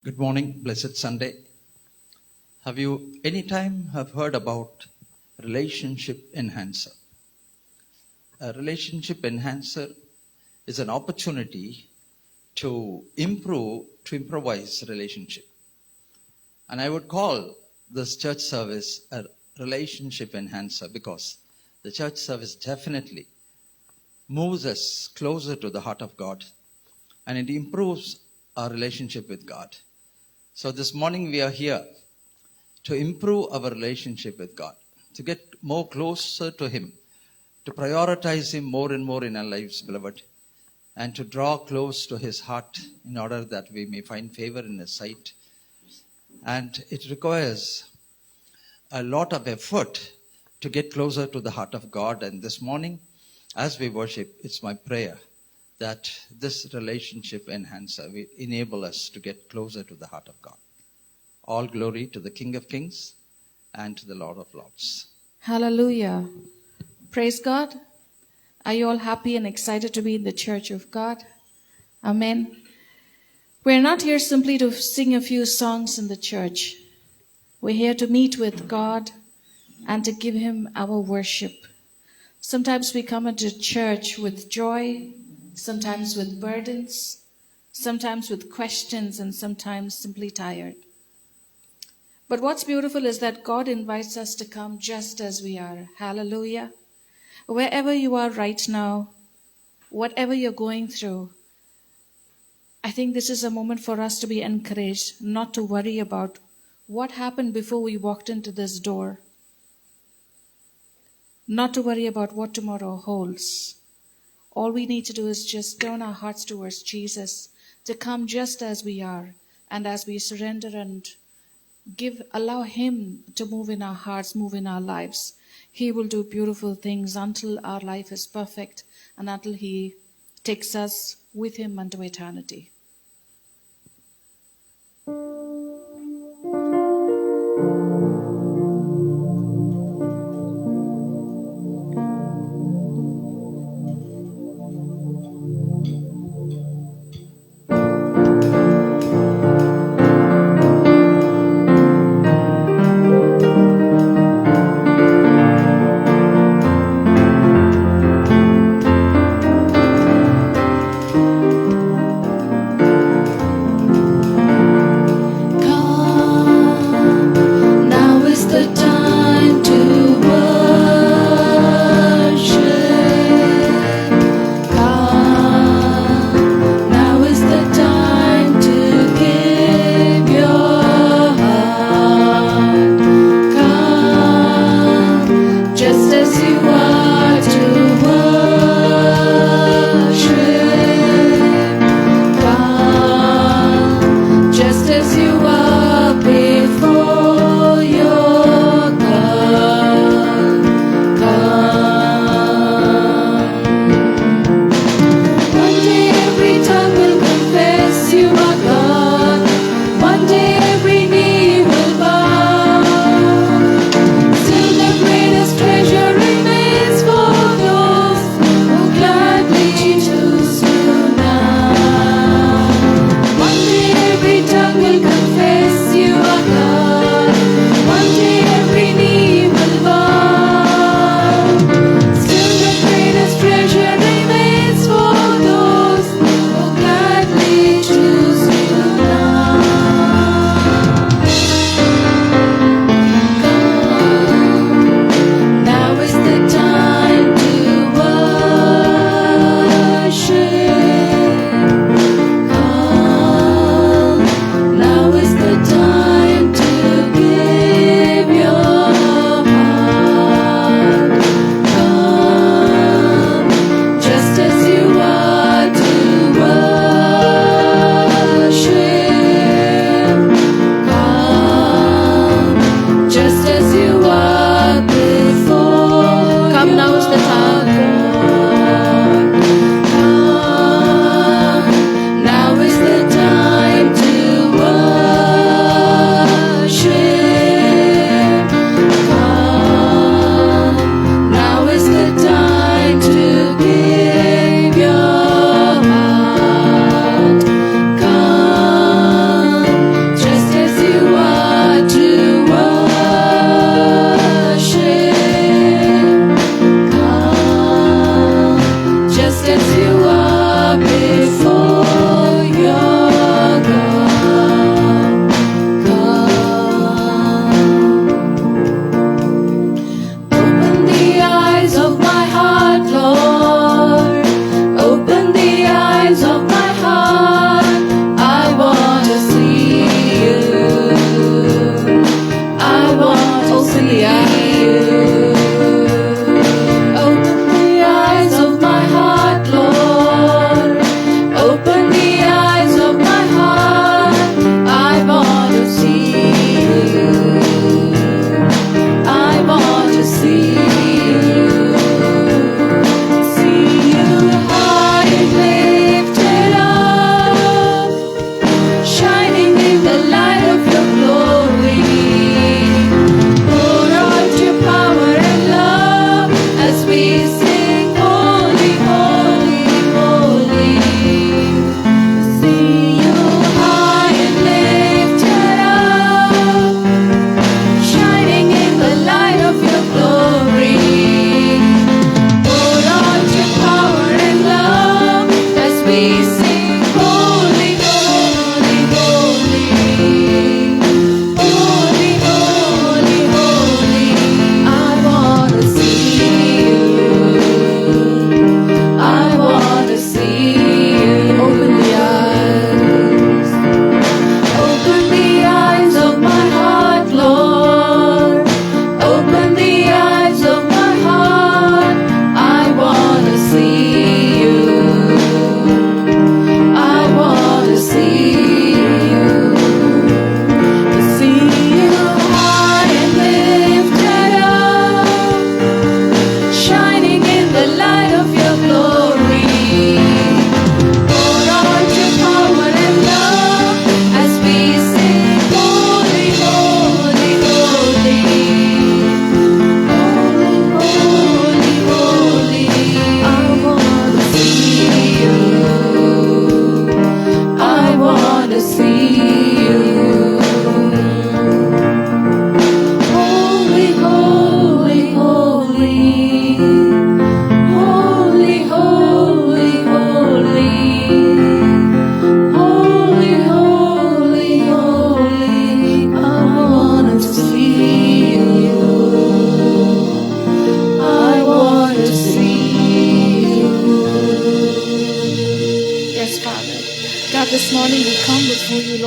Good morning, blessed Sunday. Have you any time have heard about relationship enhancer? A relationship enhancer is an opportunity to improvise relationship. And I would call this church service a relationship enhancer because the church service definitely moves us closer to the heart of God and it improves our relationship with God. So this morning we are here to improve our relationship with God, to get more closer to Him, to prioritize Him more and more in our lives, beloved, and to draw close to His heart in order that we may find favor in His sight. And it requires a lot of effort to get closer to the heart of God. And this morning, as we worship, it's my prayer that this relationship enhancer will enable us to get closer to the heart of God. All glory to the King of Kings and to the Lord of Lords. Hallelujah. Praise God. Are you all happy and excited to be in the church of God? Amen. We're not here simply to sing a few songs in the church. We're here to meet with God and to give Him our worship. Sometimes we come into church with joy, sometimes with burdens, sometimes with questions, and sometimes simply tired. But what's beautiful is that God invites us to come just as we are. Hallelujah. Wherever you are right now, whatever you're going through, I think this is a moment for us to be encouraged, not to worry about what happened before we walked into this door, not to worry about what tomorrow holds. All we need to do is just turn our hearts towards Jesus, to come just as we are, and as we surrender and allow Him to move in our hearts, move in our lives. He will do beautiful things until our life is perfect and until He takes us with Him unto eternity.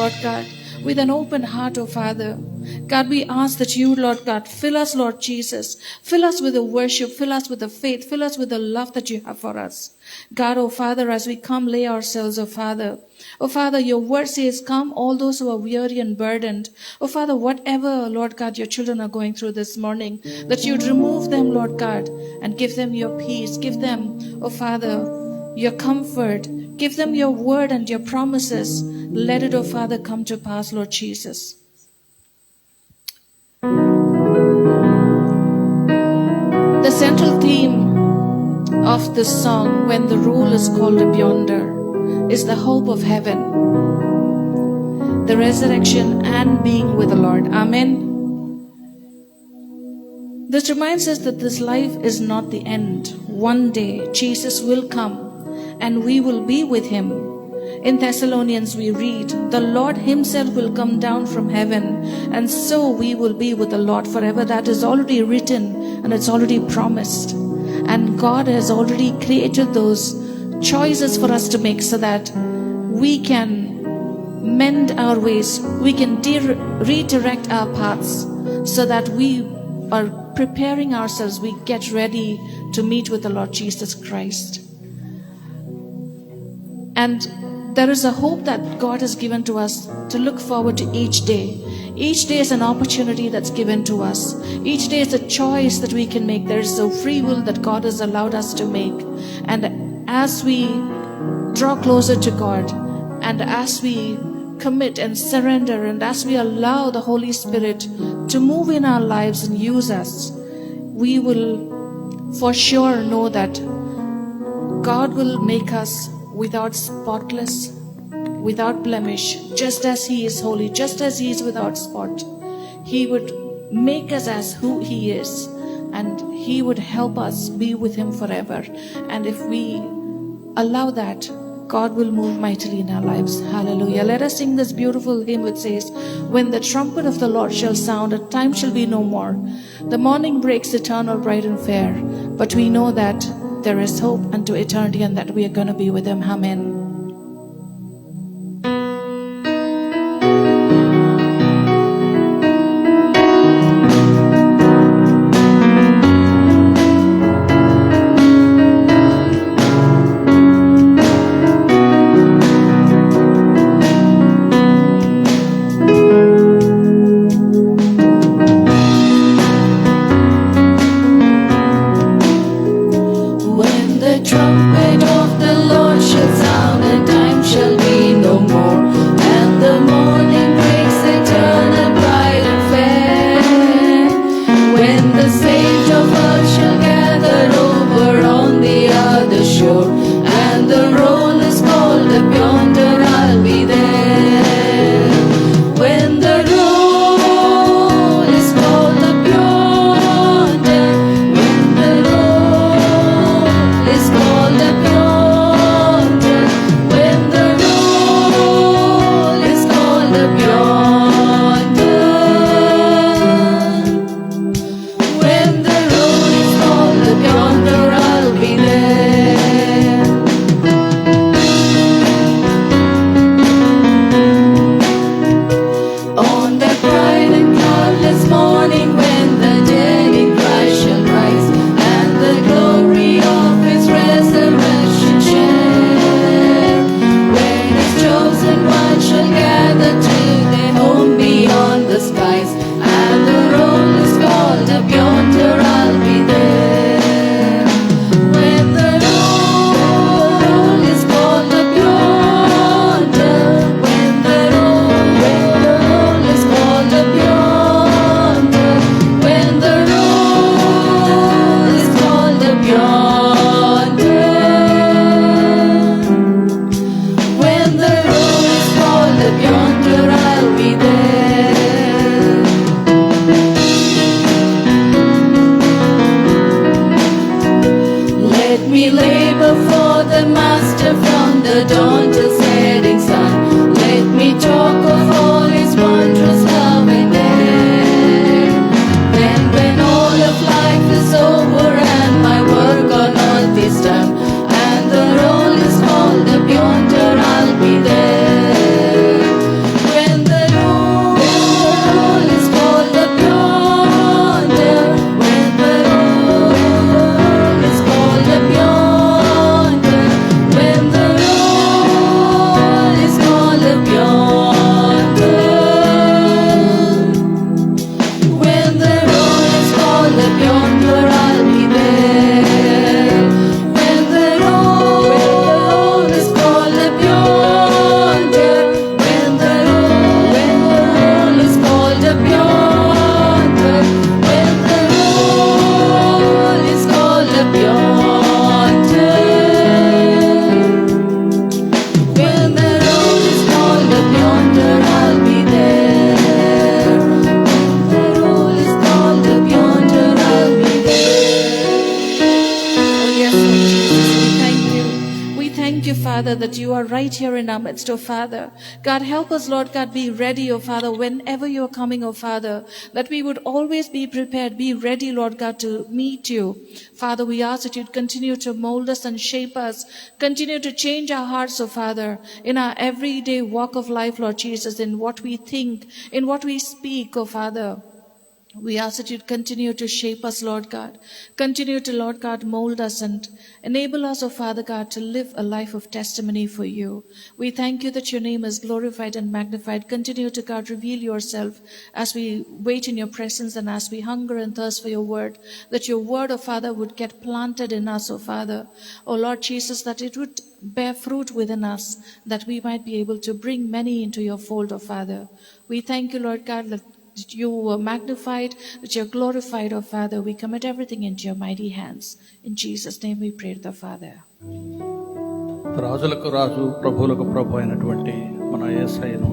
Lord God, with an open heart, oh Father. God, we ask that you, Lord God, fill us, Lord Jesus. Fill us with the worship, fill us with the faith, fill us with the love that you have for us. God, oh Father, as we come lay ourselves, oh Father. Oh Father, your word says, come all those who are weary and burdened. Oh Father, whatever, Lord God, your children are going through this morning, that you'd remove them, Lord God, and give them your peace. Give them, oh Father, your comfort. Give them your word and your promises. Let it, oh Father, come to pass, Lord Jesus. The central theme of this song, When the Roll is Called Up Yonder, is the hope of heaven, the resurrection, and being with the Lord. Amen. This reminds us that this life is not the end. One day, Jesus will come and we will be with him. In Thessalonians we read, the Lord himself will come down from heaven, and so we will be with the Lord forever. That is already written and it's already promised. And God has already created those choices for us to make so that we can mend our ways, we can redirect our paths so that we are preparing ourselves, we get ready to meet with the Lord Jesus Christ. And there is a hope that God has given to us to look forward to each day. Each day is an opportunity that's given to us. Each day is a choice that we can make. There is a free will that God has allowed us to make. And as we draw closer to God, and as we commit and surrender, and as we allow the Holy Spirit to move in our lives and use us, we will for sure know that God will make us without spotless, without blemish, just as he is holy, just as he is without spot. He would make us as who he is, and he would help us be with him forever. And if we allow that, God will move mightily in our lives. Hallelujah. Let us sing this beautiful hymn which says, when the trumpet of the Lord shall sound, a time shall be no more. The morning breaks eternal, bright and fair, but we know that there is hope unto eternity and that we are going to be with him. Amen. When the trumpet of the Lord shall sound, right here in our midst, oh Father. God, help us, Lord God, be ready, oh Father, whenever you're coming, oh Father, that we would always be prepared, be ready, Lord God, to meet you. Father, we ask that you'd continue to mold us and shape us, continue to change our hearts, oh Father, in our everyday walk of life, Lord Jesus, in what we think, in what we speak, oh Father. We ask that you'd continue to shape us, Lord God. Continue to, Lord God, mold us and enable us, oh Father God, to live a life of testimony for you. We thank you that your name is glorified and magnified. Continue to, God, reveal yourself as we wait in your presence and as we hunger and thirst for your word, that your word, oh Father, would get planted in us, oh Father. Oh Lord Jesus, that it would bear fruit within us, that we might be able to bring many into your fold, oh Father. We thank you, Lord God, that you were magnified, that you're glorified, oh Father. We commit everything into your mighty hands. In Jesus' name we pray, the Father. రాజులకు రాజు ప్రభువులకు ప్రభు అయినటువంటి మన యేసయ్యను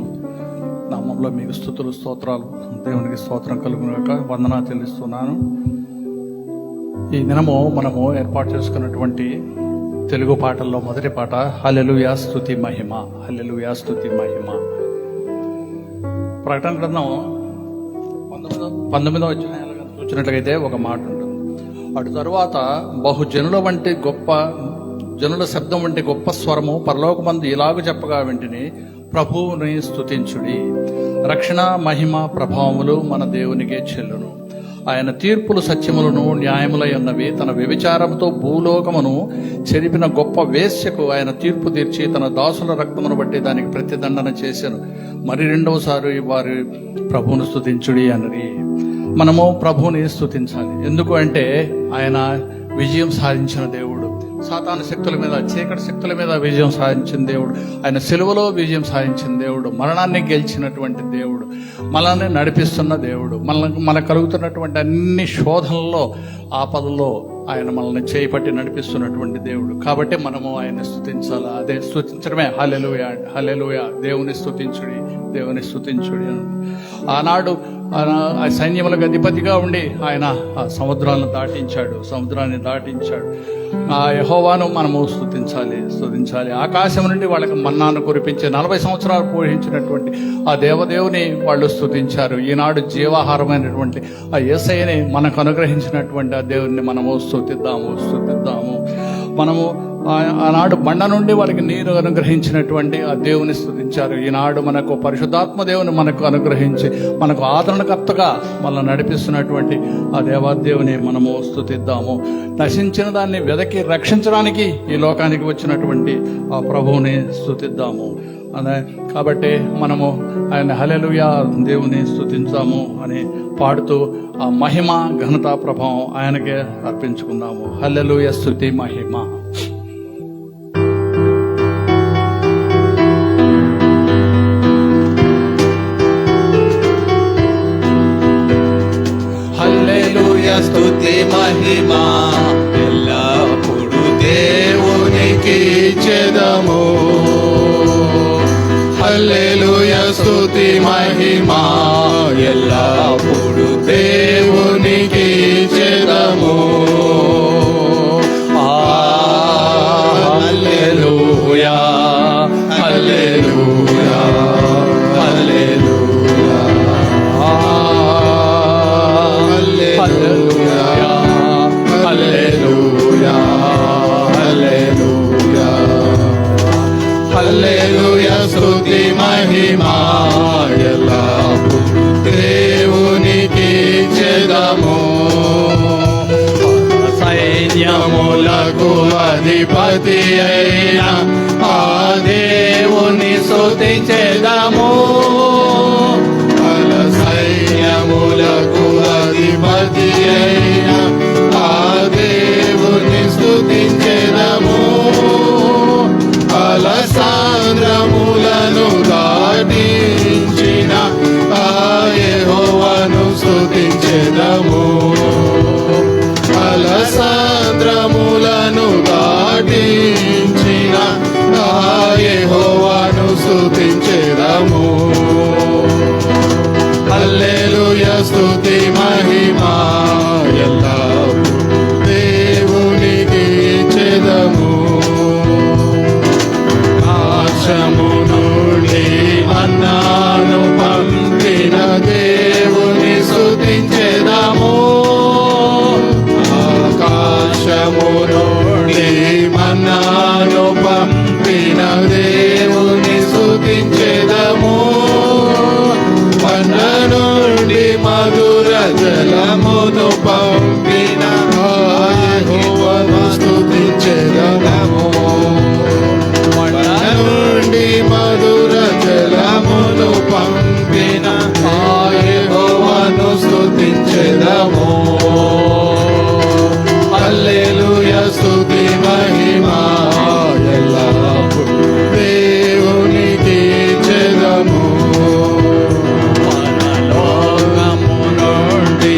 నామంలో మీకు స్తుతులు స్తోత్రాలు, దేవునికి స్తోత్రం కలుగునుగాక. వందనాలు చెల్లిస్తున్నాను. ఈ దినము మనము ఏర్పాటు చేసుకున్నటువంటి తెలుగు పాటల్లో మొదటి పాట హల్లెలూయా స్తుతి మహిమ, హల్లెలూయా స్తుతి మహిమ. ప్రకటన గ్రంథం 19వ అధ్యాయంలో చూసినట్లయితే ఒక మాట ఉంటుంది. అటు తరువాత బహుజనుల వంటి గొప్ప జనుల శబ్దం వంటి గొప్ప స్వరము పరలోకమందు ఇలాగ చెప్పగా వింటిని, ప్రభువుని స్తుతించుడి, రక్షణ మహిమ ప్రభావములు మన దేవునికే చెల్లును. ఆయన తీర్పులు సత్యములను న్యాయములై ఉన్నవి. తన వ్యభిచారముతో భూలోకమును చెరిపిన గొప్ప వేశ్యకు ఆయన తీర్పు తీర్చి తన దాసుల రక్తమును బట్టి దానికి ప్రతిదండన చేశాను. మరి రెండవసారి వారి ప్రభువును స్తుతించుడి అన్నది. మనము ప్రభువుని స్తుతించాలి. ఎందుకు అంటే ఆయన విజయం సాధించిన దేవుడు. సాతాను శక్తుల మీద, చీకటి శక్తుల మీద విజయం సాధించిన దేవుడు. ఆయన సిలువలో విజయం సాధించిన దేవుడు. మరణాన్ని గెలిచినటువంటి దేవుడు. మనల్ని నడిపిస్తున్న దేవుడు. మనకు కలుగుతున్నటువంటి అన్ని శోధనల్లో, ఆపదల్లో ఆయన మనల్ని చేపట్టి నడిపిస్తున్నటువంటి దేవుడు. కాబట్టి మనము ఆయన స్తుతించాలి. అదే స్తుతించడమే హల్లెలూయా, హల్లెలూయా, దేవుని స్తుతించుడి, దేవుని స్తుతించుడి. ఆనాడు ఆ సైన్యములకు అధిపతిగా ఉండి ఆయన ఆ సముద్రాన్ని దాటించాడు. ఆ యెహోవాను మనము స్తుతించాలి. ఆకాశం నుండి వాళ్ళకి మన్నాను కురిపించి 40 సంవత్సరాలు పోషించినటువంటి ఆ దేవదేవుని వాళ్ళు స్తుతించారు. ఈనాడు జీవాహారమైనటువంటి ఆ యేసయ్యని మనకు అనుగ్రహించినటువంటి ఆ దేవుని మనము స్తుతిద్దాము. మనము ఆనాడు బండ నుండి వాళ్ళకి నీరు అనుగ్రహించినటువంటి ఆ దేవుని స్తుతించారు. ఈనాడు మనకు పరిశుద్ధాత్మ దేవుని మనకు అనుగ్రహించి మనకు ఆదరణకర్తగా మనల్ని నడిపిస్తున్నటువంటి ఆ దేవాదేవుని మనము స్తుతిద్దాము. నశించిన దాన్ని వెదకి రక్షించడానికి ఈ లోకానికి వచ్చినటువంటి ఆ ప్రభువుని స్తుతిద్దాము. కాబట్టి మనము ఆయన హల్లెలూయా దేవుని స్తుతించాము అని పాడుతూ ఆ మహిమ ఘనత ప్రభావం ఆయనకే అర్పించుకుందాము. హల్లెలూయా స్తుతి మహిమ. హల్లెలూయా స్తుతి మహిమ ఎల్లప్పుడు దేవునికి చెదము. హల్లెలూయా స్తుతి మహిమ ఎల్లప్పుడు దేవునికి చెదము. హల్లెలూయా, హల్లెలూయా, హల్లెలూయా, హల్లెలూయా, హల్లెలూయా, హల్లెలూయా, హల్లెలూయా స్తుతి మహిమ ఎల్లప్పుడు దేవునికి చెదము. సైన్యములకు అధిపతి అయిన ఆ దేవుని స్తుతించెదము. సైన్యములకు అధిపతి అయిన ఆ దేవుని స్తుతించెదము. అలసాంద్రములను దాటించిన ఆ యెహోవాను స్తుతించెదము. అలసాంద్రములను దాటించిన ఆ యెహోవాను స్తుతించెదము. ఆ యెహోవాను స్తుతించెదము. హల్లెలూయా స్తుతి మహిమ ఎల్లప్పుడూ దేవునికి ఇచ్చెదము. పరలోకము నుండి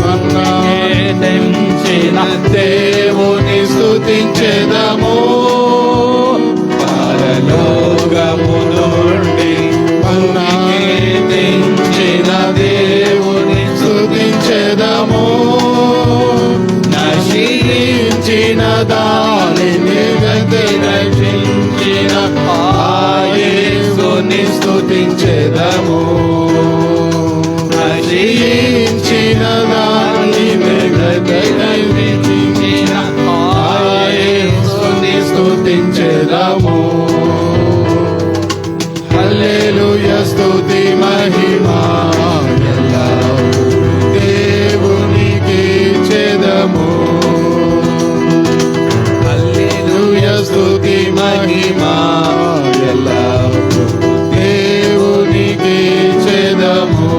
మన్నాను తెంచిన దేవుని స్తుతించెదము. పరలోకము నుండి మన్నాను తెంచిన దేవుని స్తుతించెదము. నశించిన దానిని రక్షించిన ఆ యేసుని స్తుతించెదము. నశించిన దానిని రక్షించిన ఆ యేసుని స్తుతించెదము. హల్లెలూయా స్తుతి మహిమ ఎల్లప్పుడూ దేవునికి ఇచ్చెదము. హల్లెలూయా స్తుతి మహిమ ఎల్లప్పుడూ దేవునికి ఇచ్చెదము.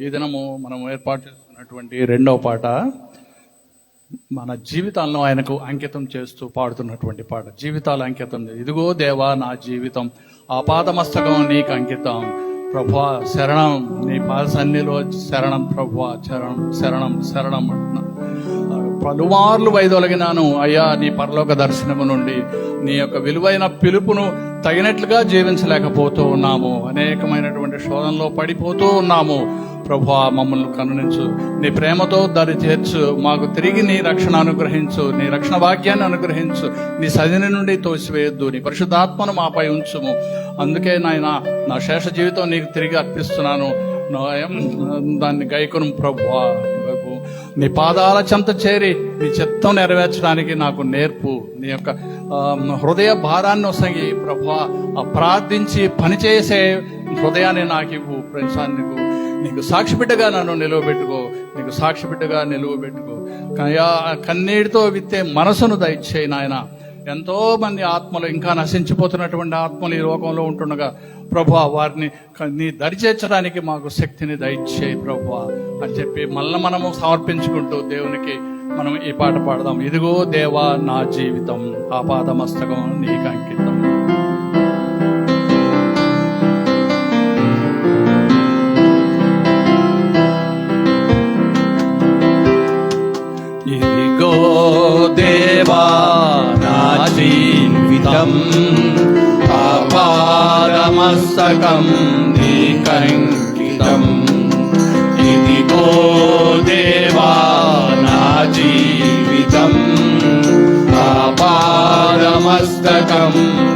ఈ దినము మనం ఏర్పాటు చేస్తున్నటువంటి రెండవ పాట మన జీవితాలను ఆయనకు అంకితం చేస్తూ పాడుతున్నటువంటి పాట. జీవితాలు అంకితం. ఇదిగో దేవా నా జీవితం ఆపాదమస్తకం నీకు అంకితం. ప్రభువా శరణం, నీ పాద సన్నిధిలో శరణం ప్రభువా, శరణం శరణం శరణం అంటున్నా. పలుమార్లు వైదొలగినాను అయ్యా నీ పరలోక దర్శనము నుండి. నీ యొక్క విలువైన పిలుపును తగినట్లుగా జీవించలేకపోతూ ఉన్నాము. అనేకమైనటువంటి శోధనలో పడిపోతూ ఉన్నాము. ప్రభువా మమ్మల్ని కరుణించు, నీ ప్రేమతో దరి చేర్చు, మాకు తిరిగి నీ రక్షణ అనుగ్రహించు, నీ రక్షణ భాగ్యాన్ని అనుగ్రహించు, నీ సదిని నుండి తోసివేయొద్దు, నీ పరిశుద్ధాత్మను మాపై ఉంచుము. అందుకే నాయన నా శేష జీవితం నీకు తిరిగి అర్పిస్తున్నాను. దాన్ని గైకొను ప్రభువా. నీ పాదాల చెంత చేరి నీ చిత్తం నెరవేర్చడానికి నాకు నేర్పు. నీ యొక్క హృదయ భారాన్ని వసగి ప్రభువా ప్రార్థించి పనిచేసే హృదయాన్ని నాకు ఇవ్వు. నీకు సాక్షిబిడ్డగా నన్ను నిలువబెట్టుకో, నీకు సాక్షిబిడ్డగా నిలువబెట్టుకో. కన్నీటితో విత్తే మనసును దయచేయి నాయన. ఎంతో మంది ఆత్మలు ఇంకా నశించిపోతున్నటువంటి ఆత్మలు ఈ లోకంలో ఉంటుండగా ప్రభువా వారిని నీ దరిచేర్చడానికి మాకు శక్తిని దయచేయి ప్రభువా అని చెప్పి మళ్ళీ మనము సమర్పించుకుంటూ దేవునికి మనం ఈ పాట పాడదాం. ఇదిగో దేవా నా జీవితం ఆపాదమస్తకం నీకు అంకితం. ఇదిగో దేవా నా జీవితం ఆపాదమస్తకం నీకంకితం. ఇదిగో దేవా నా జీవితం ఆపాదమస్తకం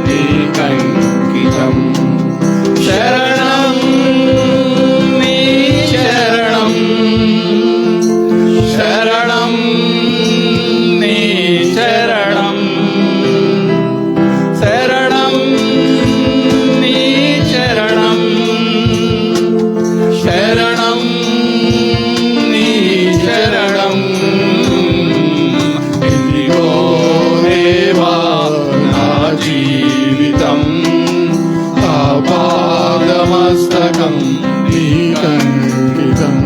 నీకంకితం. శరణం నీ శరణం, శరణం నీ శరణం, శరణం నీ శరణం, శరణం నీ శరణం. ఇదిగో దేవా నా జీవితం ఆపాదమస్తకం నీకంకితం.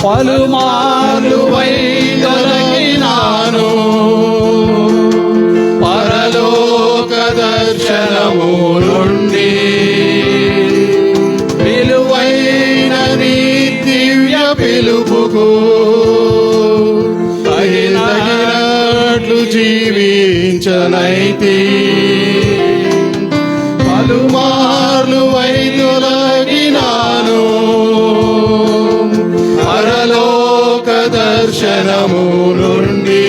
పలుమార్లు వైదొలగినాను పరలోక దర్శనము నుండి. విలువైన నీ దివ్య పిలుపుకు తగినట్లు జీవించనైతి. పలుమార్లు వైదొలగినాను పరలోక దర్శనము నుండి.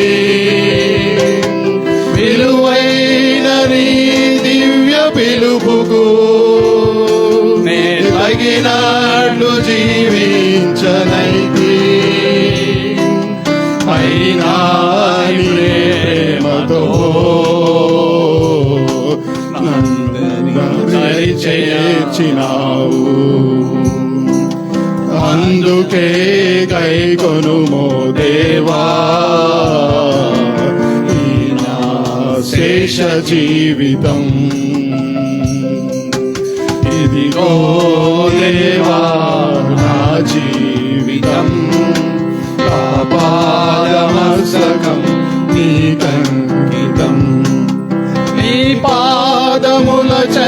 విలువైన నీ దివ్య పిలుపుకు నే తగినట్లు జీవించనైతి. అయినా ప్రేమతో నన్ను చేర్చినావు. అందుకే గైకొనుమో దేవా ఈ నా శేష జీవితం.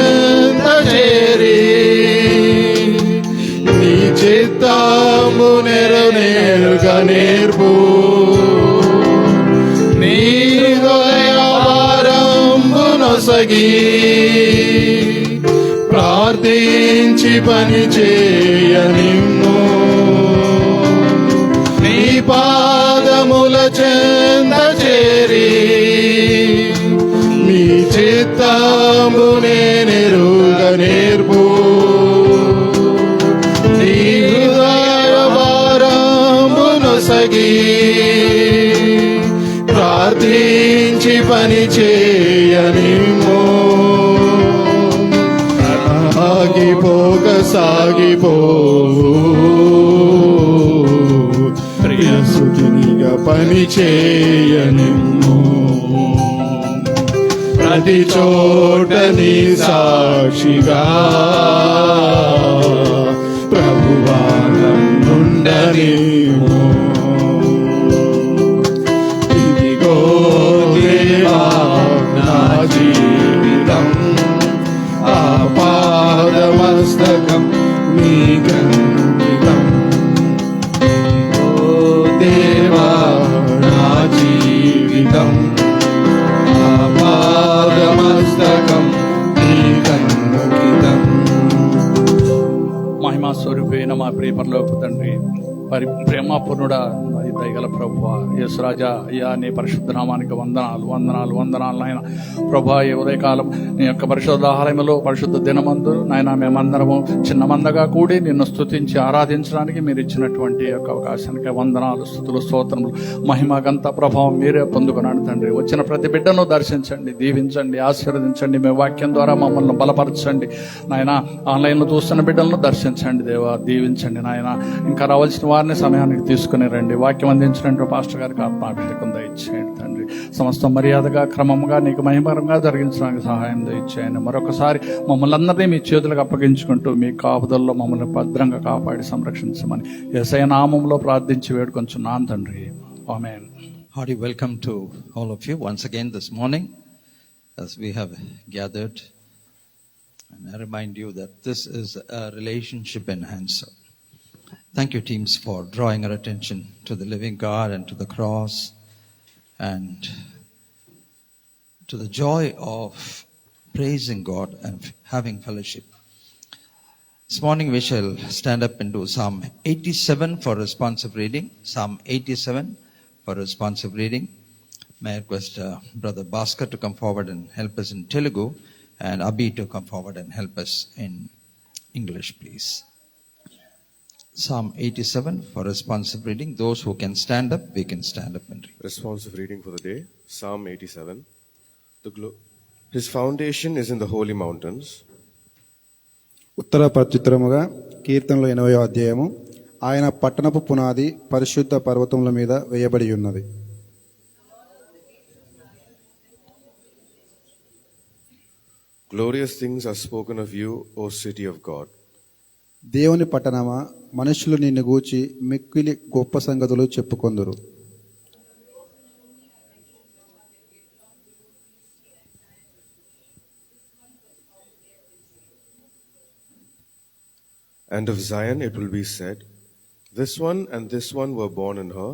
చెంత చేరి నీ చిత్తము నెరవేరుగా నేర్పు నీ హృదయవారంబు నొసగి ప్రార్థించి పని చేయ నిన్ను నీ పాదముల చెంత చేరి నీ చిత్తము నెరవేరుగా నేర్పు నీ హృదయ భారము నొసగి ప్రార్థించి పని చేయనిమో ఆగిపోక సాగిపోవు ప్రియసుతినిగా పని చేయనిమ్ము ప్రతి చోట నీ సాక్షిగా ప్రభువానందుండనిమో ఇదిగో దేవా నా జీవితం ఆపాదమస్తకం నీకంకితం ఓ దేవా నా జీవితం ఆపాదమస్తకం నీకంకితం. మహిమా స్వరూపైన మా ప్రియ పరలోక తండ్రి, ప్రేమపూర్ణుడా, మరి దయగల ప్రభువా, యేసురాజా, అయ్యా నీ పరిశుద్ధ నామానికి వందనాలు వందనాలు వందనాలు నాయన. ప్రభా, ఈ ఉదయకాలం నీ యొక్క పరిశుద్ధ ఆలయంలో పరిశుద్ధ దినమందు నాయన మేమందరము చిన్న మందగా కూడి నిన్ను స్తుతించి ఆరాధించడానికి మీరు ఇచ్చినటువంటి యొక్క అవకాశానికి వందనాలు, స్తుతులు, స్తోత్రములు, మహిమ గంత ప్రభావం మీరే పొందుకున్నాడు తండ్రి. వచ్చిన ప్రతి బిడ్డను దర్శించండి, దీవించండి, ఆశీర్వదించండి. మీ వాక్యం ద్వారా మమ్మల్ని బలపరచండి నాయన. ఆన్లైన్లో చూస్తున్న బిడ్డలను దర్శించండి దేవా, దీవించండి నాయన. ఇంకా రావాల్సిన వారిని సమయానికి తీసుకుని రండి. వాక్యం అందించినట్టు పాస్టర్ గారికి ఆత్మాభిషేకం దయచేయండి తండ్రి. సమస్త మర్యాదగా క్రమంగా నీకు మహిమకరంగా జరిగించడానికి సహాయం దయచేయండి. మరొకసారి మమ్మల్ని అందరినీ మీ చేతులకు అప్పగించుకుంటూ మీ కాపుదల్లో మమ్మల్ని భద్రంగా కాపాడి సంరక్షించమని యేసయ్య నామములో ప్రార్థించి వేడుకొంచున్నాను తండ్రి. ఆమేన్. Hearty welcome to all of you once again this morning as we have gathered. And I remind you that this is a relationship enhancer. Thank you, teams, for drawing our attention to the living God and to the cross and to the joy of praising God and having fellowship. This morning we shall stand up and do Psalm 87 for responsive reading. Psalm 87 for responsive reading. May I request Brother Bhaskar to come forward and help us in Telugu, and Abhi to come forward and help us in English, please. Psalm 87 for responsive reading. Those who can stand up, we can stand up and read. Responsive reading for the day, Psalm 87. His foundation is in the holy mountains. ఉత్తర ప్రత్యుత్తరముగా కీర్తనలు 80వ అధ్యాయము. ఆయన పట్టణపు పునాది పరిశుద్ధ పర్వతముల మీద వేయబడి ఉన్నది. Glorious things are spoken of you, O city of God. దేవుని పట్టణమా, మనుషులు నిన్ను గూర్చి మిక్కిలి గొప్ప సంగతులు చెప్పుకొందురు. And of Zion it will be said, this one and this one were born in her,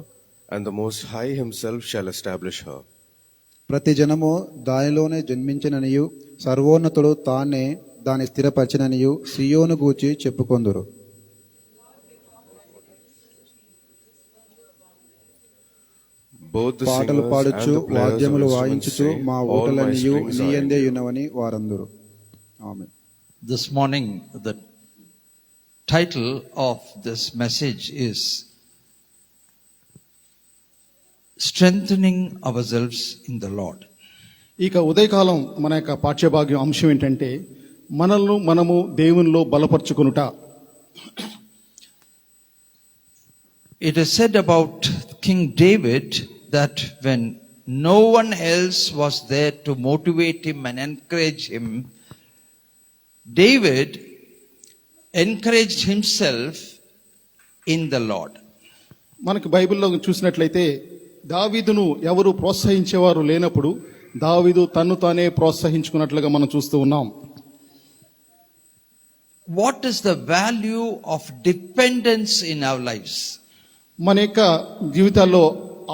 and the Most High himself shall establish her. ప్రతి జనము దానిలోనే జన్మించిననియు సర్వోన్నతుడు తానే దాని స్థిరపరచిననియు సియోను గూర్చి చెప్పుకొందురు. Both the పాటలు singers పాడుచు and the players of వాద్యములు instruments వాయించుచు say, మా all my ఊటలనియు springs are in నీయందే thee. ఉన్నవని వారందరు. ఆమేన్. This morning, the title of this message is Strengthening Ourselves in the Lord. ఇక ఉదయకాలం మన యొక్క పాఠ్యభాగ్యం అంశం ఏంటంటే మనల్ని మనము దేవునిలో బలపరుచుకొనుట. It is said about King David that when no one else was there to motivate him and encourage him, David encouraged himself in the Lord. మనకి బైబిల్లో చూసినట్లయితే దావీదును ఎవరు ప్రోత్సహించేవారు లేనప్పుడు దావీదు తన్ను తానే ప్రోత్సహించుకున్నట్లుగా మనం చూస్తూ ఉన్నాం. what is the value of dependence in our lives? మన యొక్క జీవితాల్లో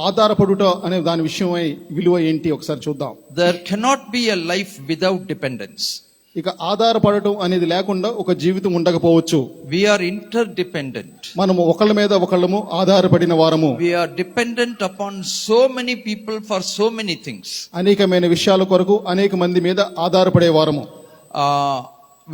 ఆధారపడుట అనే దాని విషయమై విలువ ఏంటి ఒకసారి చూద్దాం. There cannot be a life without dependence. ఇక ఆధారపడటం అనేది లేకుండా ఒక జీవితం ఉండకపోవచ్చు. We are interdependent. మనము ఒకళ్ళ మీద ఒకళ్ళము ఆధారపడిన వారము. We are dependent upon so many people for so many things. అనేకమైన విషయాల కొరకు అనేక మంది మీద ఆధారపడే వారము.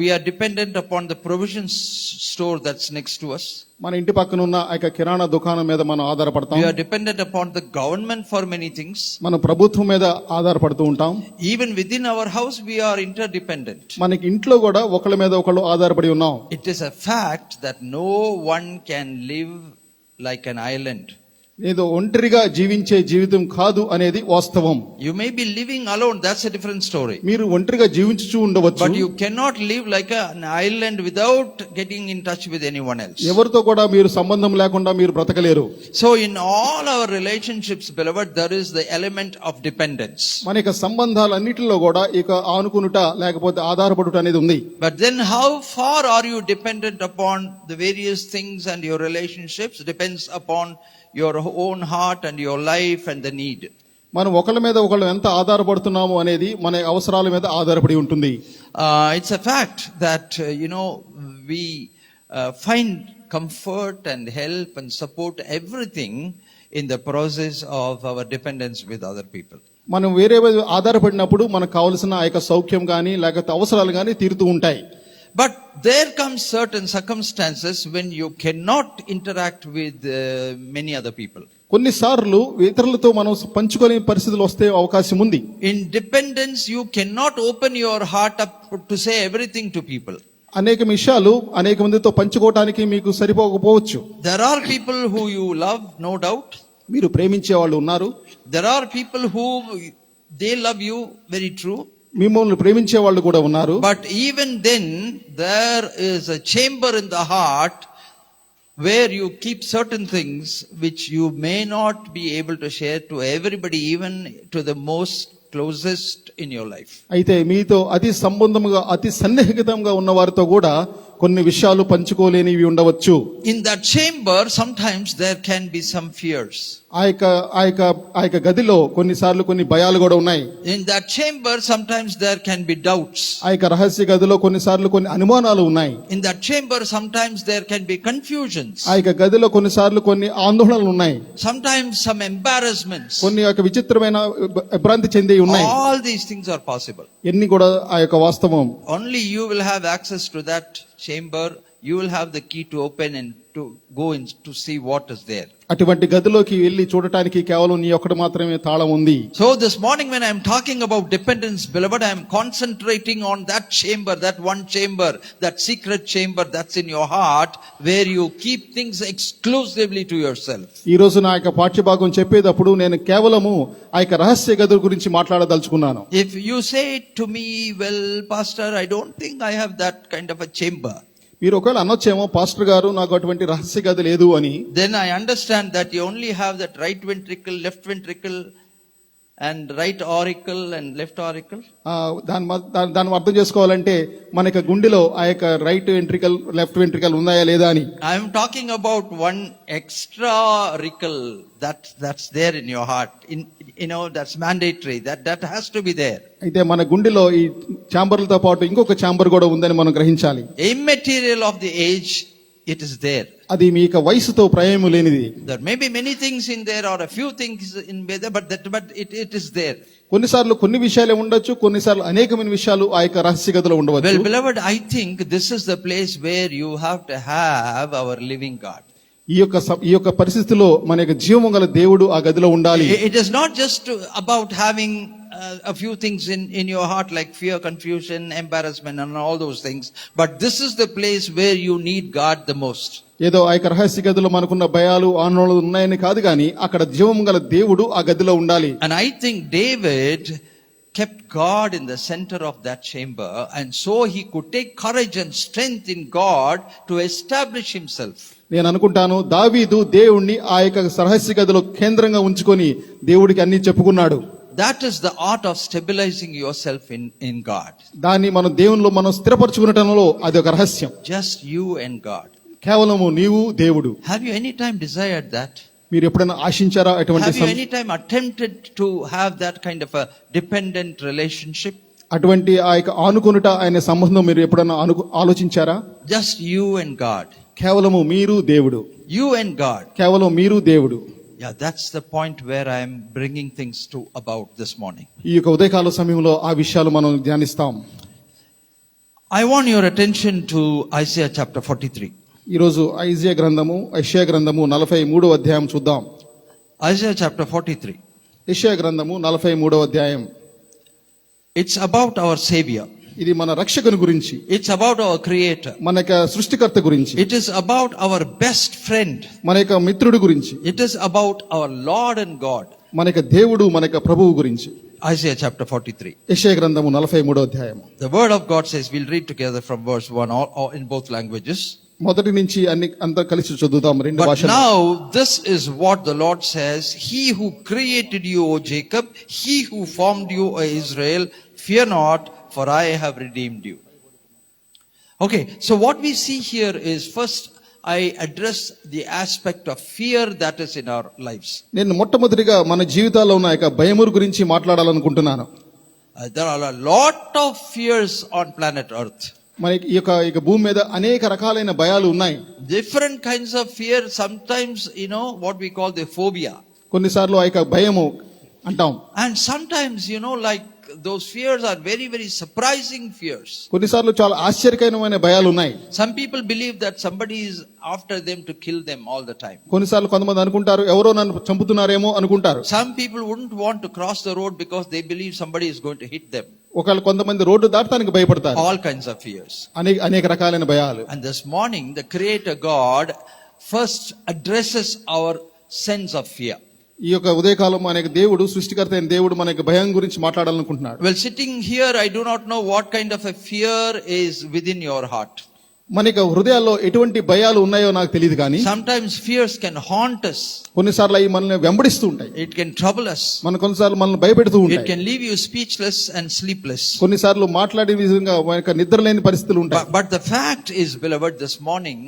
We are dependent upon the provision store that's next to us. మన ఇంటి పక్కన ఉన్న ఆ యొక్క కిరాణా దుకాణం మీద మనం ఆధారపడతాం. We are dependent upon the government for many things. మన ప్రభుత్వం మీద ఆధారపడుతూ ఉంటాం. Even within our house, we are interdependent. మనకి ఇంట్లో కూడా ఒకళ్ళ మీద ఒకళ్ళు ఆధారపడి ఉన్నాం. It is a fact that no one can live like an island. ఏదో ఒంటరిగా జీవించే జీవితం కాదు అనేది వాస్తవం. You may be living alone, that's a different story. మీరు ఒంటరిగా జీవించుచూ ఉండవచ్చు. But you cannot live like an island without getting in touch with anyone else. ఎవరితో కూడా మీరు సంబంధం లేకుండా మీరు బ్రతకలేరు. So in all our relationships, beloved, there is the element of dependence. మన యొక్క సంబంధాలన్నిటిలో కూడా ఇక ఆనుకునుట లేకపోతే ఆధారపడుట అనేది ఉంది. But then how far are you dependent upon the various things, and your relationships depends upon your own heart and your life and the need. మనం ఒకళ్ళ మీద ఒకళ్ళు ఎంత ఆధారపడుతున్నాము అనేది మన అవసరాల మీద ఆధారపడి ఉంటుంది. It's a fact that we find comfort and help and support everything in the process of our dependence with other people. మనం వేరే ఆధారపడినప్పుడు మనకు కావాల్సిన ఆ యొక్క సౌఖ్యం కానీ లేకపోతే అవసరాలు కానీ తీరుతూ ఉంటాయి. But there comes certain circumstances when you cannot interact with many other people. కొన్నిసార్లు ఇతరులతో మనం పంచుకునే పరిస్థితులు వస్తే అవకాశం ఉంది. In dependence, you cannot open your heart up to say everything to people. అనేక విషయాలు అనేక మందితో పంచుకోవడానికి మీకు సరిపోకపోవచ్చు. There are people who you love, no doubt. మీరు ప్రేమించే వాళ్ళు ఉన్నారు. There are people who they love you, very true. మిమ్మల్ని ప్రేమించే వాళ్ళు కూడా ఉన్నారు. But even then, there is a chamber in the heart where you keep certain things which you may not be able to share to everybody, even to the most closest in your life. అయితే మీతో అతి సంబంధముగా అతి సన్నిహితంగా ఉన్న వారితో కూడా కొన్ని విషయాలు పంచుకోలేనివి ఉండవచ్చు. In that chamber, sometimes there can be some fears. ఆ యొక్క గదిలో కొన్నిసార్లు కొన్ని భయాలు కూడా ఉన్నాయి. In that chamber, sometimes there can be doubts. ఆ యొక్క రహస్య గదిలో కొన్నిసార్లు కొన్ని అనుమానాలు ఉన్నాయి. In that chamber, sometimes there can be confusions. ఆ యొక్క గదిలో కొన్నిసార్లు కొన్ని ఆందోళనలు ఉన్నాయి. Sometimes some embarrassments. కొన్ని యొక్క విచిత్రమైన భ్రాంతి చెంది ఉన్నాయి. All these things are possible. ఎన్ని కూడా ఆ యొక్క వాస్తవం. Only you will have access to that chamber. You will have the key to open and to go in to see what is there. అటువంటి గదిలోకి వెళ్ళి చూడటానికి కేవలం నీ ఒక్కటి మాత్రమే తాళం ఉంది. So this morning when I am talking about dependence, beloved, I am concentrating on that chamber, that one chamber, that secret chamber that's in your heart, where you keep things exclusively to yourself. ఈ రోజు నా యొక్క పాఠ్యభాగం చెప్పేటప్పుడు నేను కేవలము ఆ యొక్క రహస్య గది గురించి మాట్లాడదలుచుకున్నాను. If you say to me, well, pastor, I don't think I have that kind of a chamber. మీరు ఒకవేళ అనొచ్చేమో పాస్టర్ గారు నాకు అటువంటి రహస్య గది లేదు అని. Then I understand that you only have that right ventricle, left ventricle, and right auricle and left auricle. దాన్ని అర్థం చేసుకోవాలంటే మనకి గుండెలో ఆ యొక్క రైట్ వెంట్రికల్ లెఫ్ట్ వెంట్రికల్ ఉన్నాయా లేదా అని. I am talking about one extra auricle that's there in your heart. That's mandatory. That has to be there. అయితే మన గుండెలో ఈ ఛాంబర్లతో పాటు ఇంకొక ఛాంబర్ కూడా ఉందని మనం గ్రహించాలి. Immaterial of the age, it is there. అది మీ యొక్క వయసుతో ప్రమేయం లేనిది. There may be many things in there or a few things in there, but it is there. కొన్నిసార్లు కొన్ని విషయాలే ఉండొచ్చు, కొన్నిసార్లు అనేకమైన విషయాలు ఆ యొక్క రహస్య గదిలో ఉండవచ్చు. Well, beloved, I think this is the place where you have to have our living God. ఈ యొక్క పరిస్థితిలో మన యొక్క జీవము గల దేవుడు ఆ గదిలో ఉండాలి. It is not just about having a few things in your heart like fear, confusion, embarrassment and all those things, but this is the place where you need God the most. ఏదో ఆ యొక్క రహస్య గదిలో మనకున్న భయాలు ఆందోళనలు ఉన్నాయని కాదు కానీ అక్కడ జీవము గల దేవుడు ఆ గదిలో ఉండాలి. And I think David kept God in the center of that chamber, and so he could take courage and strength in God to establish himself. నేను అనుకుంటాను దావీదు దేవుణ్ణి ఆ యొక్క రహస్య గదిలో కేంద్రంగా ఉంచుకొని దేవుడికి అన్ని చెప్పుకున్నాడు. That is the art of stabilizing yourself in God. దాన్ని మనం దేవునిలో మనం స్థిరపరచుకునటంలో అది ఒక రహస్యం. Just you and God. కేవలము నీవు దేవుడు. Have you any time desired that? మీరు ఎప్పుడైనా ఆశించారా అటువంటి Have you any time attempted to have that kind of a dependent relationship? అటువంటి ఆ యొక్క ఆనుకొనుట ఆయన సంబంధం మీరు ఎప్పుడైనా ఆలోచించారా? Just you and God. కేవలము మీరు దేవుడు. You and God. కేవలం మీరు దేవుడు. Yeah, that's the point where I am bringing things to about this morning. ఈ యొక్క ఉదయకాల సమయంలో ఆ విషయాలు మనం ధ్యానిస్తాం. I want your attention to Isaiah chapter 43. ఈరోజు యెషయా గ్రంథము 43వ అధ్యాయం చూద్దాం. Isaiah chapter 43. యెషయా గ్రంథము 43వ అధ్యాయం. It's about our Savior. ఇది మన రక్షకుని గురించి, It's about our Creator. మన యొక్క సృష్టికర్త గురించి, It is about our best friend. మన యొక్క మిత్రుడి గురించి, It is about our Lord and God. మన యొక్క దేవుడు, మన యొక్క ప్రభువు గురించి. Isaiah chapter 43. యెషయా గ్రంథము 43వ అధ్యాయం. The word of God says, we'll read together from verse 1 or in both languages. మొదటి నుంచి అంతా కలిసి చదువుతాం రెండు But భాషలు. now this is what the Lord says, He who created you, O Jacob, He who formed you, O Israel, fear not, for I have redeemed you. Okay, so what we see here is, first I address the aspect of fear that is in our lives. నేను మొట్టమొదటిగా మన జీవితాల్లో ఉన్న యొక్క భయమురు గురించి మాట్లాడాలనుకుంటున్నాను. There are a lot of fears on planet Earth. మనకి ఈ యొక్క భూమి మీద అనేక రకాలైన భయాలు ఉన్నాయి. Different kinds of fear, sometimes, what we call the phobia. కొన్నిసార్లు ఆ యొక్క భయము అంటాం. And sometimes, like those fears are very, very surprising fears. కొన్నిసార్లు చాలా ఆశ్చర్యకరమైన భయాలు ఉన్నాయి. Some people believe that somebody is after them to kill them all the time. కొన్నిసార్లు కొంతమంది అనుకుంటారు ఎవరో నన్ను చంపుతున్నారేమో అనుకుంటారు. Some people wouldn't want to cross the road because they believe somebody is going to hit them. ఒకళ్ళు కొంతమంది road దాటడానికి భయపడతారు. All kinds of fears. అనేక రకాలైన భయాలు. And this morning, the Creator God first addresses our sense of fear. ఈ యొక్క ఉదయకాలం మనకి దేవుడు, సృష్టికర్త అయిన దేవుడు మన యొక్క భయం గురించి మాట్లాడాలనుకుంటున్నాడు. Well, sitting here, I do not know what kind of a fear is within your heart. మన యొక్క హృదయాల్లో ఎటువంటి భయాలు ఉన్నాయో నాకు తెలియదు కానీ Sometimes fears can haunt us. కొన్నిసార్లు అవి మనల్ని వెంబడిస్తూ ఉంటాయి. It can trouble us. కొన్నిసార్లు మనల్ని భయపెడుతూ It ఉంటాయి. can leave you speechless and sleepless. కొన్నిసార్లు మాట్లాడే విధంగా మన యొక్క నిద్ర లేని పరిస్థితులు ఉంటాయి. But the fact is, beloved, this morning,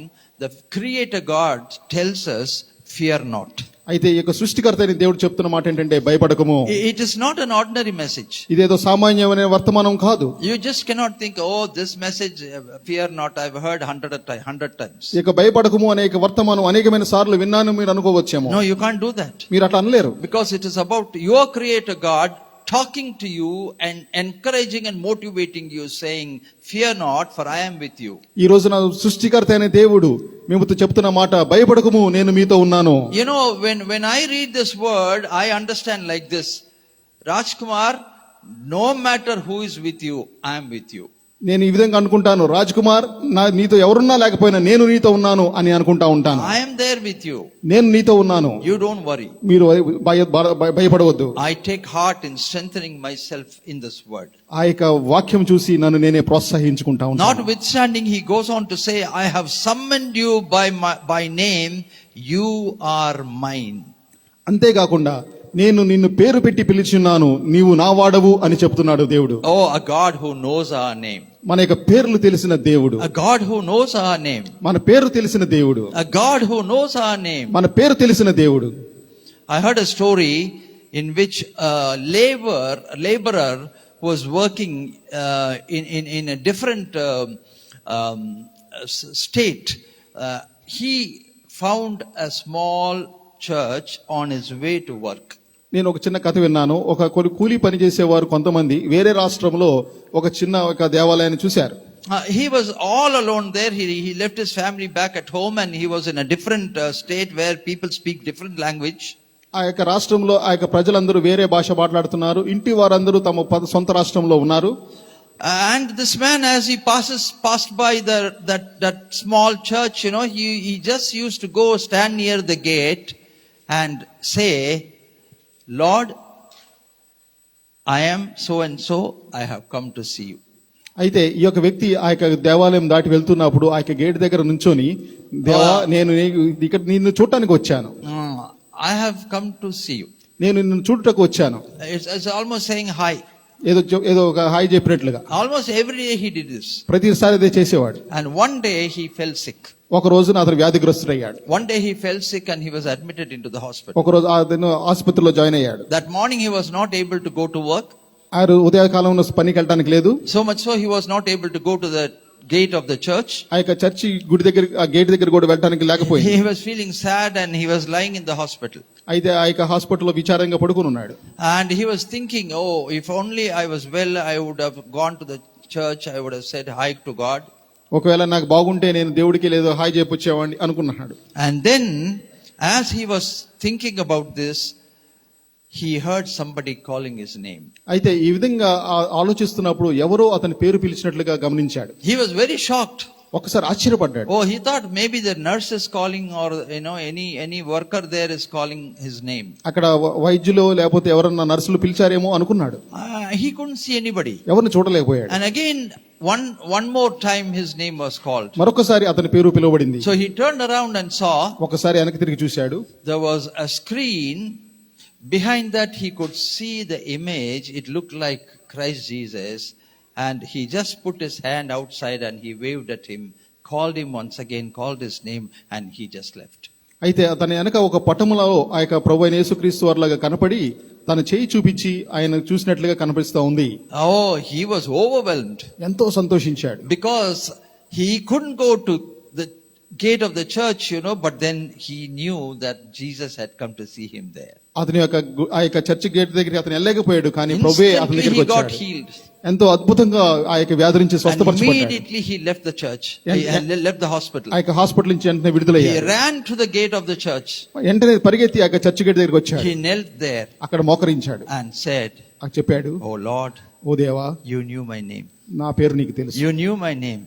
the Creator God tells us, fear not. అయితే ఈ యొక్క సృష్టికర్త అయిన దేవుడు చెప్తున్న మాట ఏంటంటే భయపడకము. It is not an ordinary message. ఇదేదో సామాన్యమైన వర్తమానం కాదు. You just cannot think, oh, this message, fear not, I've heard 100 times. ఈ యొక్క భయపడకము అనే వర్తమానం అనేకమైన సార్లు విన్నాను మీరు అనుకోవచ్చేమో. No, you can't do that. మీరు అట్లా అనలేరు. Because it is about your Creator God talking to you and encouraging and motivating you, saying, fear not, for I am with you. ఈ రోజు నా సృష్టికర్త అయిన దేవుడు మీతో చెప్తున్న మాట భయపడకము, నేను మీతో ఉన్నాను. When I read this word, I understand like this. Rajkumar, no matter who is with you, I am with you. నేను ఈ విధంగా అనుకుంటాను, రాజ్ కుమార్, నీతో ఎవరున్నా లేకపోయినా నేను నీతో ఉన్నాను అని అనుకుంటా ఉంటాను. I am there with you. నేను నీతో ఉన్నాను. You don't worry. మీరు భయపడవద్దు. I take heart in strengthening myself in this word. ఆ యొక్క వాక్యం చూసి నన్ను నేనే ప్రోత్సహించుకుంటా ఉంటాను. Notwithstanding, he goes on to say, I have summoned you by name, you are mine. అంతేకాకుండా నేను నిన్ను పేరు పెట్టి పిలిచున్నాను, నీవు నా వాడవు అని చెప్తున్నాడు దేవుడు. Oh, a God who knows our name. మన యొక్క పేర్లు తెలిసిన దేవుడు. A God who knows our name. మన పేరు తెలిసిన దేవుడు. A God who knows our name. మన పేరు తెలిసిన దేవుడు. I heard a story in which a laborer was working in a different state. He found a small church on his way to work. నేను ఒక చిన్న కథ విన్నాను. ఒక కూలీ పని చేసేవారు కొంతమంది వేరే రాష్ట్రంలో ఒక దేవాలయాన్ని చూశారు. He was all alone there. He left his family back at home and he was in a different state where people speak different language. ఆ యొక్క రాష్ట్రంలో ఆ యొక్క ప్రజలందరూ వేరే భాష మాట్లాడుతున్నారు. ఇంటి వారందరూ తమ సొంత రాష్ట్రంలో ఉన్నారు. And this man, as he passed by that small church, he just used to go stand near the gate and say, Lord, I am so and so, I have come to see you. అయితే ఈ యొక్క వ్యక్తి ఆ యొక్క దేవాలయం దాటి వెళ్తున్నప్పుడు ఆ యొక్క గేట్ దగ్గర నుంచొని, దేవా, నేను ఇక్కడ నిన్ను చూడటానికి వచ్చాను. I have come to see you. నేను నిన్ను చూడుటకు వచ్చాను. It's almost saying hi. ఏదో ఒక హాయి చెప్పినట్లుగా. Almost every day he did this. ప్రతిసారి అదే చేసేవాడు. And one day he fell sick. ఒక రోజున అతను వ్యాధిగ్రస్తుడయ్యాడు. One day he fell sick and he was admitted into the hospital. ఒక రోజు అతను ఆసుపత్రిలో జాయిన్ అయ్యాడు. That morning he was not able to go to work. ఆ ఉదయకాలంలో పనికి వెళ్ళడానికి లేదు. So much so he was not able to go to the gate of the church. ఆ యొక్క చర్చి గుడి దగ్గర, ఆ గేట్ దగ్గర కూడా వెళ్ళడానికి లేకపోయింది. He was feeling sad and he was lying in the hospital. అయితే ఆ యొక్క హాస్పిటల్లో విచారంగా పడుకుని ఉన్నాడు. And he was thinking, oh, if only I was well, I would have gone to the church, I would have said hi to God. ఒకవేళ నాకు బాగుంటే నేను దేవుడికి లేదో హాయి చెప్పొచ్చేవాడిని అనుకున్నాడు. And then as he was thinking about this, he heard somebody calling his name. అయితే ఈ విధంగా ఆలోచిస్తున్నప్పుడు ఎవరో అతని పేరు పిలిచినట్లుగా గమనించాడు. He was very shocked. ఒకసారి ఆశ్చర్యపడ్డాడు. Oh, he thought maybe the nurse is calling, or any worker there is calling his name. అక్కడ వైద్యులు లేకపోతే ఎవరన్నా నర్సులు పిలిచారేమో అనుకున్నాడు. He couldn't see anybody. ఎవరిని చూడలేకపోయాడు. And again one more time his name was called. మరొకసారి అతని పేరు పిలువబడింది. So he turned around and saw ఒకసారి వెనక్కి తిరిగి చూశాడు. there was a screen. Behind that he could see the image. It looked like Christ Jesus, and he just put his hand outside and he waved at him, called him once again, called his name, and he just left. అయితే అతని వెనక ఒక పటములో ఆ యొక్క ప్రభువైన యేసుక్రీస్తు వారిలాగా కనపడి తన చేయి చూపించి ఆయన చూసినట్లుగా కనిపిస్తా ఉంది. Oh, he was overwhelmed ఎంతో సంతోషించాడు. because he couldn't go to the gate of the church, but then he knew that Jesus had come to see him there. అతని యొక్క ఆ యొక్క చర్చి గేట్ దగ్గరికి అతను వెళ్ళలేకపోయాడు, కానీ ప్రభువే అతని Instantly దగ్గరికి he got వచ్చాడు. healed. ఎంతో అద్భుతంగా ఆ యొక్క వ్యాధి నుంచి And స్వస్థపరచబడ్డాడు. immediately he left the church. He left the hospital. ఆ యొక్క హాస్పిటల్ నుంచి వెంటనే He విడుదలయ్యాడు. ran to the gate of the church. వెంటనే పరిగెత్తి ఆ యొక్క చర్చి గేట్ దగ్గరికి వచ్చాడు. He knelt there అక్కడ మోకరించాడు. and said, చెప్పాడు, oh Lord, ఓ దేవా, you knew my name. నా పేరు నీకు తెలుసు. You knew my name.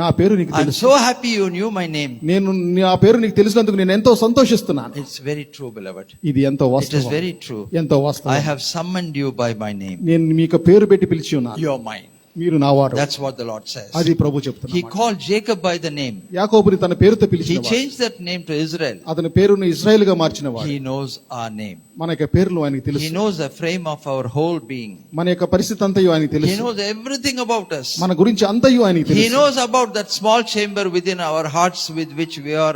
నా పేరు నీకు I'm తెలుసు. so happy you knew my name. నేను నా పేరు నీకు తెలిసినందుకు నేను ఎంతో సంతోషిస్తున్నాను. It's very true, beloved. ఇది ఎంతో It is వాస్తవం. very true. ఎంతో I వాస్తవం. have summoned you by my name. నేను మీకు పేరు పెట్టి పిలిచి ఉన్నాను. You're mine. మీరు నా వారు. That's what the Lord says. అది ప్రభు He చెప్తున్నాడు. called Jacob by the name. యాకోబుని తన పేరుతో He పిలిచినవాడు. changed that name to Israel. అతని పేరును ఇశ్రాయేల్ గా మార్చినవాడు. He knows our name. మన యొక్క పేర్లు ఆయనకి He తెలుసు. knows the frame of our whole being. మన యొక్క పరిస్థితి అంతయు ఆయనకి He తెలుసు. knows everything about us. మన గురించి అంతయు ఆయనకి He తెలుసు. knows about that small chamber within our hearts with which we are,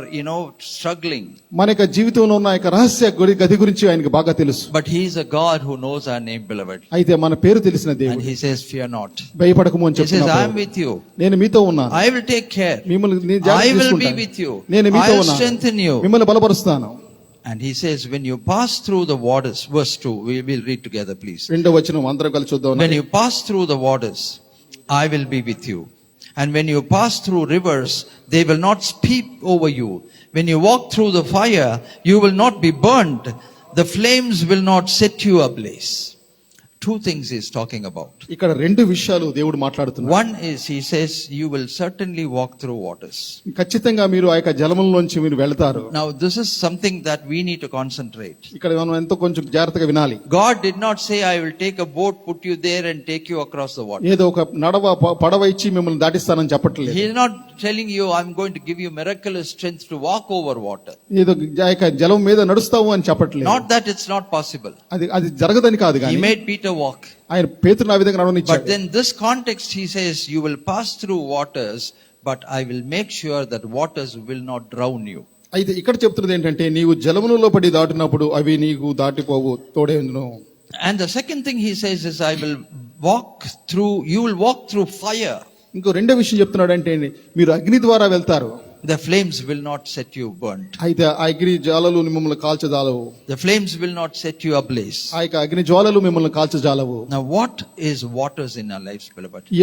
struggling. మన యొక్క జీవితంలో ఉన్న యొక్క రహస్య గది గురించి ఆయనకి బాగా తెలుసు. But He is a God who knows our name, beloved. అయితే మన పేరు తెలిసిన And దేవుడు. He says, fear not. భయపడకము అని He says, I am చెప్తున్నాడు. with you. నేను మీతో ఉన్నాను. I will take care. మిమ్మల్ని నేను I జాగ్రత్త will be తీసుకుంటాను. with you. నేను మీతో I will ఉన్నాను. strengthen you. మిమ్మల్ని బలపరుస్తాను. And He says, when you pass through the waters, verse 2, we will read together, please. రెండో వచనం అందరం కలిసి చూద్దాం. When you pass through the waters, I will be with you. And when you pass through rivers, they will not sweep over you. When you walk through the fire, you will not be burned. The flames will not set you ablaze. Two things He is talking about. ఇక్కడ రెండు విషయాలు దేవుడు మాట్లాడుతున్నాడు. One is, He says, you will certainly walk through waters. ఖచ్చితంగా మీరు ఆ యొక్క జలములోంచి మీరు వెళ్తారు. Now, this is something that we need to concentrate. ఇక్కడ మనం ఎంతో కొంచెం జాగ్రత్తగా వినాలి. God did not say, I will take a boat, put you there and take you across the water. ఏదో ఒక పడవ ఇచ్చి మిమ్మల్ని దాటిస్తానని చెప్పట్లేదు. He is not telling you, I'm going to give you miraculous strength to walk over water. ఏదో ఆ యొక్క జలం మీద నడుస్తావు అని చెప్పట్లేదు. Not that it's not possible. అది జరగదని కాదు He కానీ made Peter walk. ఆయన పేతురుని ఆ విధంగా But నడవనిచ్చాడు. then this context, He says, you will pass through waters, but I will make sure that waters will not drown you. అయితే ఇక్కడ చెప్తున్నది ఏంటంటే నీవు జలములలో పడి దాటినప్పుడు అవి నీకు దాటిపోవు, తోడేందును. And the second thing He says is, you will walk through fire. ఇంకో రెండో విషయం చెప్తున్నాడు అంటే మీరు అగ్ని ద్వారా వెళ్తారు. The flames will not set you burnt. అయితే ఆ అగ్ని జ్వాలలు మిమ్మల్ని కాల్చజాలవు. The flames will not set you ablaze. ఆ యొక్క అగ్ని జ్వాలలు మిమ్మల్ని కాల్చజాలవు. Now, what is waters in our lives, beloved? ఈ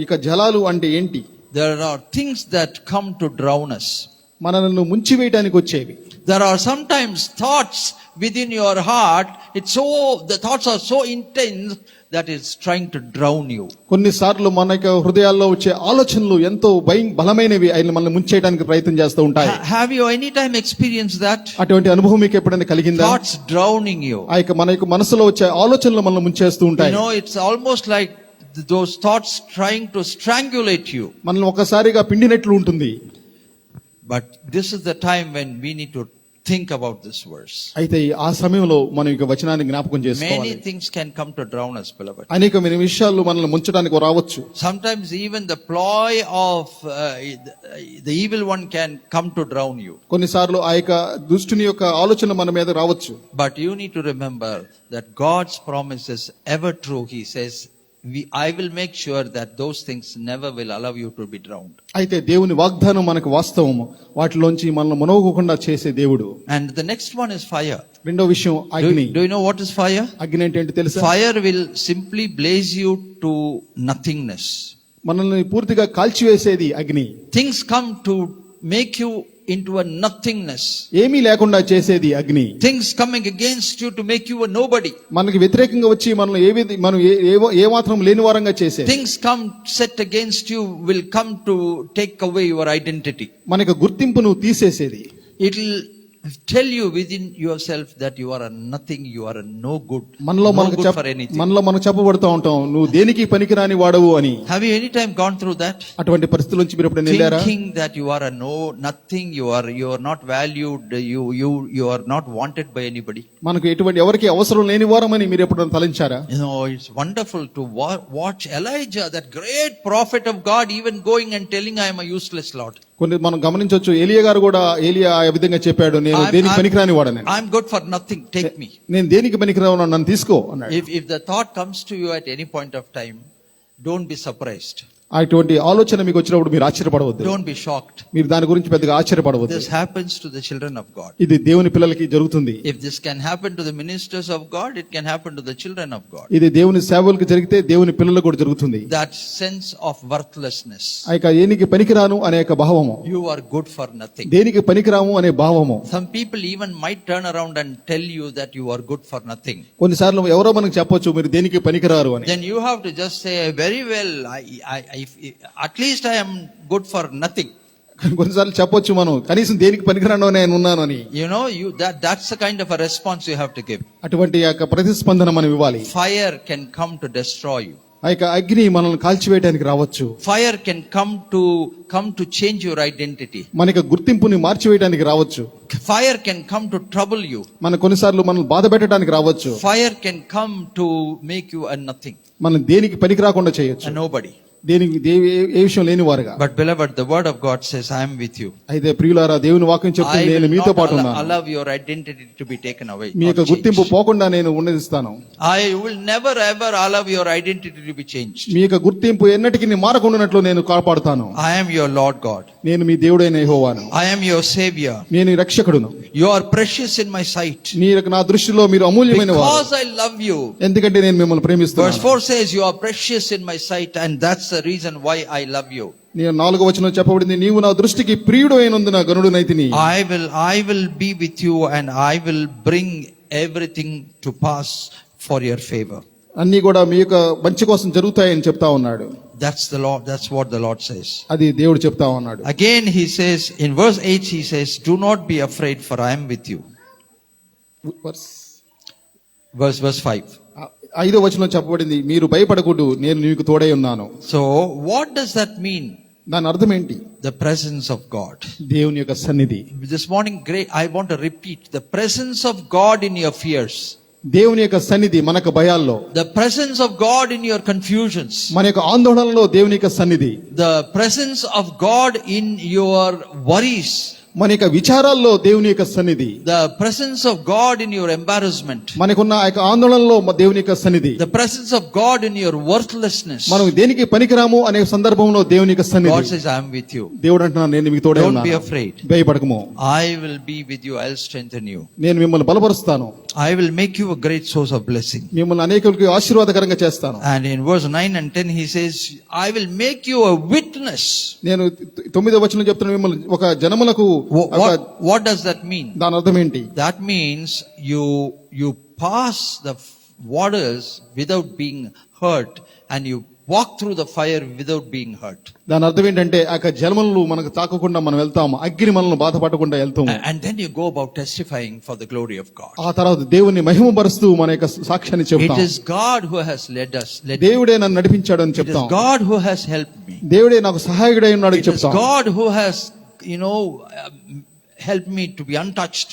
యొక్క జలాలు అంటే ఏంటి? There are things that come to drown us. మనల్ని ముంచివేయడానికి వచ్చేవి. There are sometimes thoughts within your heart. The thoughts are so intense that it's trying to drown you. కొన్నిసార్లు మన యొక్క హృదయాల్లో వచ్చే ఆలోచనలు ఎంతో బలమైనవి, ఆయన మనల్ని ముంచేయడానికి ప్రయత్నం చేస్తూ ఉంటాయి. Have you any time experienced that? అటువంటి అనుభవం మీకు ఎప్పుడైనా కలిగిందా? Thoughts drowning you. మన యొక్క మనసులో వచ్చే ఆలోచనలు మనల్ని ముంచేస్తూ ఉంటాయి. It's almost like those thoughts trying to strangulate you. మనల్ని ఒకసారిగా పిండినట్లు ఉంటుంది. But this is the time when we need to think about this verse. అయితే ఆ సమయంలో మనం ఇక వచనాన్ని జ్ఞాపకం Many చేసుకోవాలి. things can come to drown us, beloved. అనేకమైన విషయాలు మనల్ని ముంచడానికి రావచ్చు. Sometimes even the ploy of the evil one can come to drown you. కొన్నిసార్లు ఆ యొక్క దుష్టుని యొక్క ఆలోచన మన మీద రావచ్చు. But you need to remember that God's promise is ever true. He says, I will make sure that those things never will allow you to be drowned. అయితే దేవుని వాగ్దానం మనకు వాస్తవము. వాటిలోంచి మనల్ని మునగకుండా చేసే దేవుడు. And the next one is fire. రెండో విషయం అగ్ని. Do you know what is fire? అగ్ని అంటే ఏంటి తెలుసా? Fire will simply blaze you to nothingness. మనల్ని పూర్తిగా కాల్చివేసేది అగ్ని. Things come to make you into a nothingness. ఏమీ లేకుండా చేసేది అగ్ని. Things coming against you to make you a nobody. మనకి వ్యతిరేకంగా వచ్చి మనం ఏ మాత్రం లేని వారంగా చేసేది. Things come set against you will come to take away your identity. మనకు గుర్తింపును తీసేసేది. It will tell you within yourself that you are a nothing, you are a no good, మనలో no good for anything. మనం చెప్పబడుతూ ఉంటాం, నువ్వు దేనికి పనికిరాని వాడవు అని. Have you any time gone through that? అటువంటి పరిస్థితుల నుంచి మీరు ఎప్పుడైనా వెళ్ళారా? Thinking that you are a nothing, you are not valued, you are not wanted by anybody. మనకు ఎటువంటి ఎవరికి అవసరం లేని వారమని మీరు ఎప్పుడైనా తలంచారా? You know, it's wonderful to watch Elijah, that great prophet of God, even going and telling, I am a useless Lord. కొన్ని మనం గమనించవచ్చు, ఏలియా గారు కూడా ఏలియా ఆ విధంగా చెప్పాడు, నేను దేనికి పనికిరాని వాడని. I'm good for nothing, take me. నేను దేనికి పనికిరాను, నన్ను తీసుకో అన్నాడు. If the thought comes to you at any point of time, don't be surprised. అటువంటి ఆలోచన మీకు వచ్చినప్పుడు మీరు ఆశ్చర్యపడవద్దు. Don't be shocked. మీరు దాని గురించి పెద్దగా ఆశ్చర్యపడవద్దు. This happens to the children of God. ఇది దేవుని పిల్లలకి జరుగుతుంది. If this can happen to the ministers of God, it can happen to the children of God. ఇది దేవుని సేవకులకు జరిగితే దేవుని పిల్లలకు కూడా జరుగుతుంది. That sense of worthlessness. ఆ యొక్క దేనికి పనికిరాను అనే భావము, You are good for nothing. దేనికి పనికిరాము అనే భావము. Some people even might turn around and tell you that you are good for nothing. కొన్నిసార్లు ఎవరో మనకు చెప్పొచ్చు, మీరు దేనికి పనికిరారు అని. Then you have to just say, very well, at least I am good for nothing. కొన్నిసార్లు చెప్పొచ్చు మనం, కనీసం దేనికి పనికిరాను నేను ఉన్నాను అని. You know, that's the kind of a response you have to give. అటువంటి యొక్క ప్రతిస్పందన మనం ఇవ్వాలి. Fire can come to destroy you. ఆ యొక్క అగ్ని మనల్ని కాల్చివేయడానికి రావచ్చు. Fire can come to change your identity. మనకి గుర్తింపుని మార్చివేయడానికి రావచ్చు. Fire can come to trouble you. మన కొన్నిసార్లు మనల్ని బాధ పెట్టడానికి రావచ్చు. Fire can come to make you a nothing, మనం దేనికి పనికి రాకుండా చేయొచ్చు, a nobody. దేనికి ఏ విషయం లేని వారుగా. But beloved, the word of God says, I am with you. అయితే ప్రియులారా, దేవుని వాక్యం I చెప్తుంది, నేను will మీతో not పాటు ఉన్నాను. allow your identity to be taken away. మీ యొక్క or గుర్తింపు changed. పోకుండా నేను ఉన్నదిస్తాను. I will never ever allow your identity to be changed. మీ యొక్క గుర్తింపు ఎన్నటికీ మారకుండానట్లు నేను కాపాడుతాను. I am your Lord God. నేను మీ దేవుడైన యెహోవాను. I am your Savior. నేను రక్షకుడును. You are precious in my sight. నా దృష్టిలో మీరు అమూల్యమైన వారు. Because I love you. ఎందుకంటే నేను మిమ్మల్ని Verse ప్రేమిస్తున్నాను. 4 says, you are precious in my sight, and that's the reason why I love you. నేను 4వ వచనం చెప్పబడింది, నీవు నా దృష్టికి ప్రియుడు అయినందున గనుడునైతిని. I will be with you, and I will bring everything to pass for your favor. అన్ని కూడా మీ యొక్క మంచి కోసం జరుగుతాయని చెప్తా ఉన్నాడు. That's the Lord. That's what the Lord says. అది దేవుడు చెప్తా ఉన్నాడు. Again, he says in verse 8, he says, "Do not be afraid, for I am with you." Verse 5. 5వ వచనం చెప్పబడింది, మీరు భయపడకూడదు, నేను నీకు తోడై ఉన్నాను. So, what does that mean? దాని అర్థం ఏంటి? The presence of God. దేవుని యొక్క సన్నిధి. This morning, I want to repeat the presence of God in your fears. దేవుని యొక్క సన్నిధి మనకు భయాల్లో. The presence of God in your confusions. మన యొక్క ఆందోళనలో దేవుని యొక్క సన్నిధి. The presence of God in your worries. మన యొక్క విచారాల్లో దేవుని యొక్క సన్నిధి. The presence of God in your embarrassment. మనకున్న ఆ యొక్క ఆందోళనలో దేవుని యొక్క సన్నిధి. The presence of God in your worthlessness. మనం దేనికి పనికిరాము అనే సందర్భంలో దేవుని యొక్క God సన్నిధి. says, I am with you. దేవుడు అంటున్నాడు, నేను మీకు తోడే Don't ఉన్నాను. be afraid. భయపడకము. I will be with you. I'll strengthen you. నేను మిమ్మల్ని బలపరుస్తాను. I will make you a great source of blessing. మిమ్మల్ని అనేకులకు ఆశీర్వాదకరంగా చేస్తాను. And in verse 9 and 10 he says, I will make you a witness. నేను 9వ వచనం చెప్తున్నాను, మిమ్మల్ని ఒక జనములకు. What does that mean? దాని అర్థం ఏంటి? That means you pass the waters without being hurt, and you walk through the fire without being hurt. దాని అర్థం ఏంటంటే ఆ యొక్క జలములు మనకు తాకకుండా మనం వెళ్తాము, అగ్ని మనల్ని బాధపడకుండా వెళ్తాము. And then you go about testifying for the glory of God. ఆ తర్వాత దేవుని మహిమపరుస్తూ మన యొక్క సాక్ష్యాన్ని It చెప్తాం. is God who has led us. దేవుడే నన్ను నడిపించాడు అని It is చెప్తాం. God who has helped me. దేవుడే నాకు సహాయకుడై ఉన్నాడు It is చెప్తాం. God who has, helped me to be untouched.